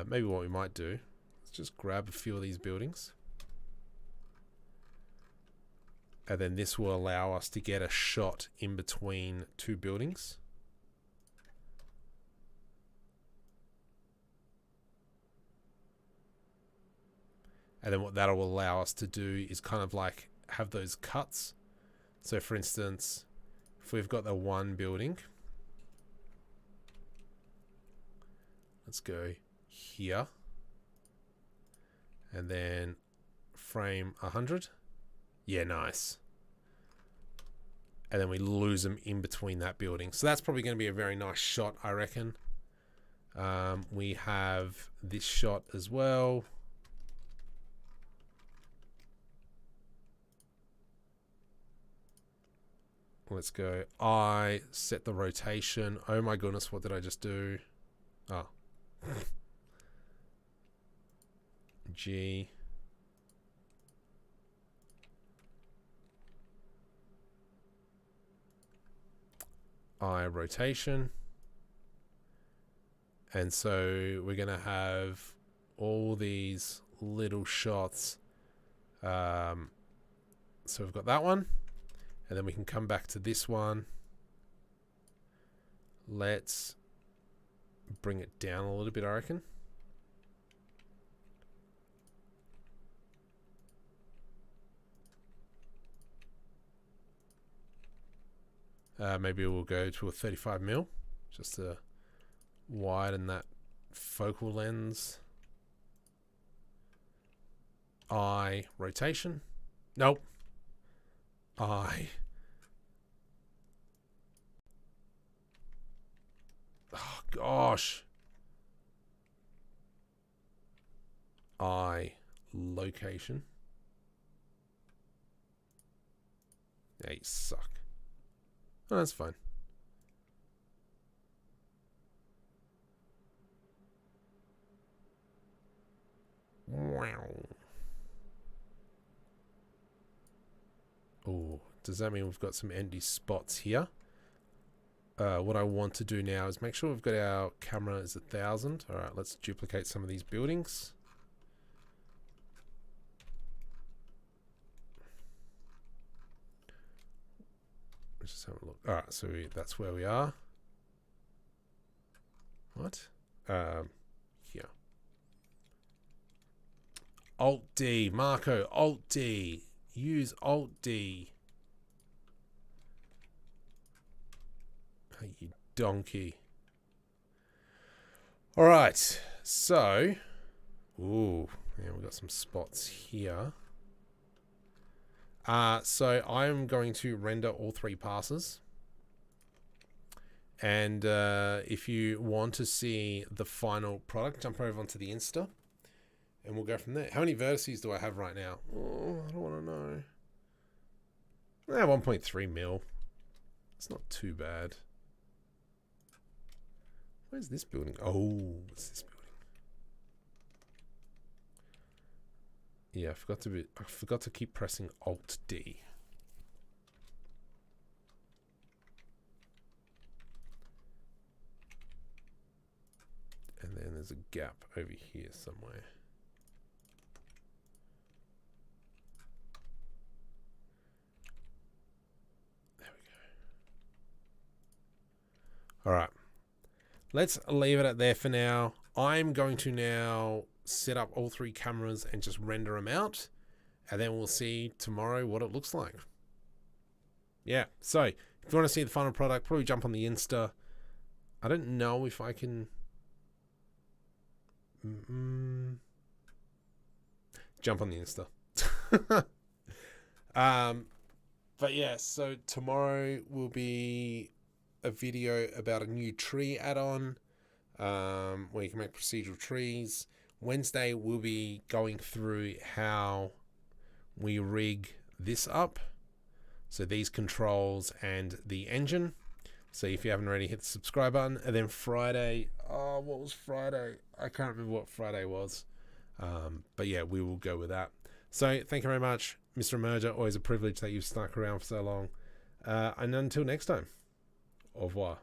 Maybe what we might do is just grab a few of these buildings. And then this will allow us to get a shot in between two buildings. And then what that'll allow us to do is kind of like have those cuts. So for instance, if we've got the one building, let's go here. And then frame 100. Yeah, nice. And then we lose them in between that building. So that's probably going to be a very nice shot, I reckon. We have this shot as well. Let's go. I set the rotation. Oh my goodness, what did I just do? Oh. G. I rotation. And so we're going to have all these little shots. So we've got that one. And then we can come back to this one. Let's bring it down a little bit, I reckon. Maybe we'll go to a 35mm just to widen that focal lens. I rotation. Nope. I. Oh gosh. I location. Yeah, you suck. Oh, that's fine. Wow. Oh, does that mean we've got some empty spots here? What I want to do now is make sure we've got our camera is 1000. All right, let's duplicate some of these buildings. Let's just have a look. All right, so that's where we are. What? Here. Alt D, Marco. Alt D. Use Alt D. You donkey. All right, so, ooh, yeah, we've got some spots here. So I'm going to render all 3 passes. And if you want to see the final product, jump over onto the Insta and we'll go from there. How many vertices do I have right now? Oh, I don't want to know. 1.3 mil. It's not too bad. Where's this building? Oh, what's this building? Yeah, I forgot to keep pressing Alt D. there's a gap over here somewhere. There we go. All right. Let's leave it at there for now. I'm going to now set up all 3 cameras and just render them out. And then we'll see tomorrow what it looks like. Yeah, so if you want to see the final product, probably jump on the Insta. I don't know if I can... Jump on the Insta. But yeah, so tomorrow will be a video about a new tree add-on where you can make procedural trees. Wednesday we'll be going through how we rig this up, so these controls and the engine. So if you haven't already, hit the subscribe button. And then Friday, what was Friday? I can't remember what Friday was, but yeah, we will go with that. So thank you very much, Mr. Emerger. Always a privilege that you've stuck around for so long, and until next time, au revoir.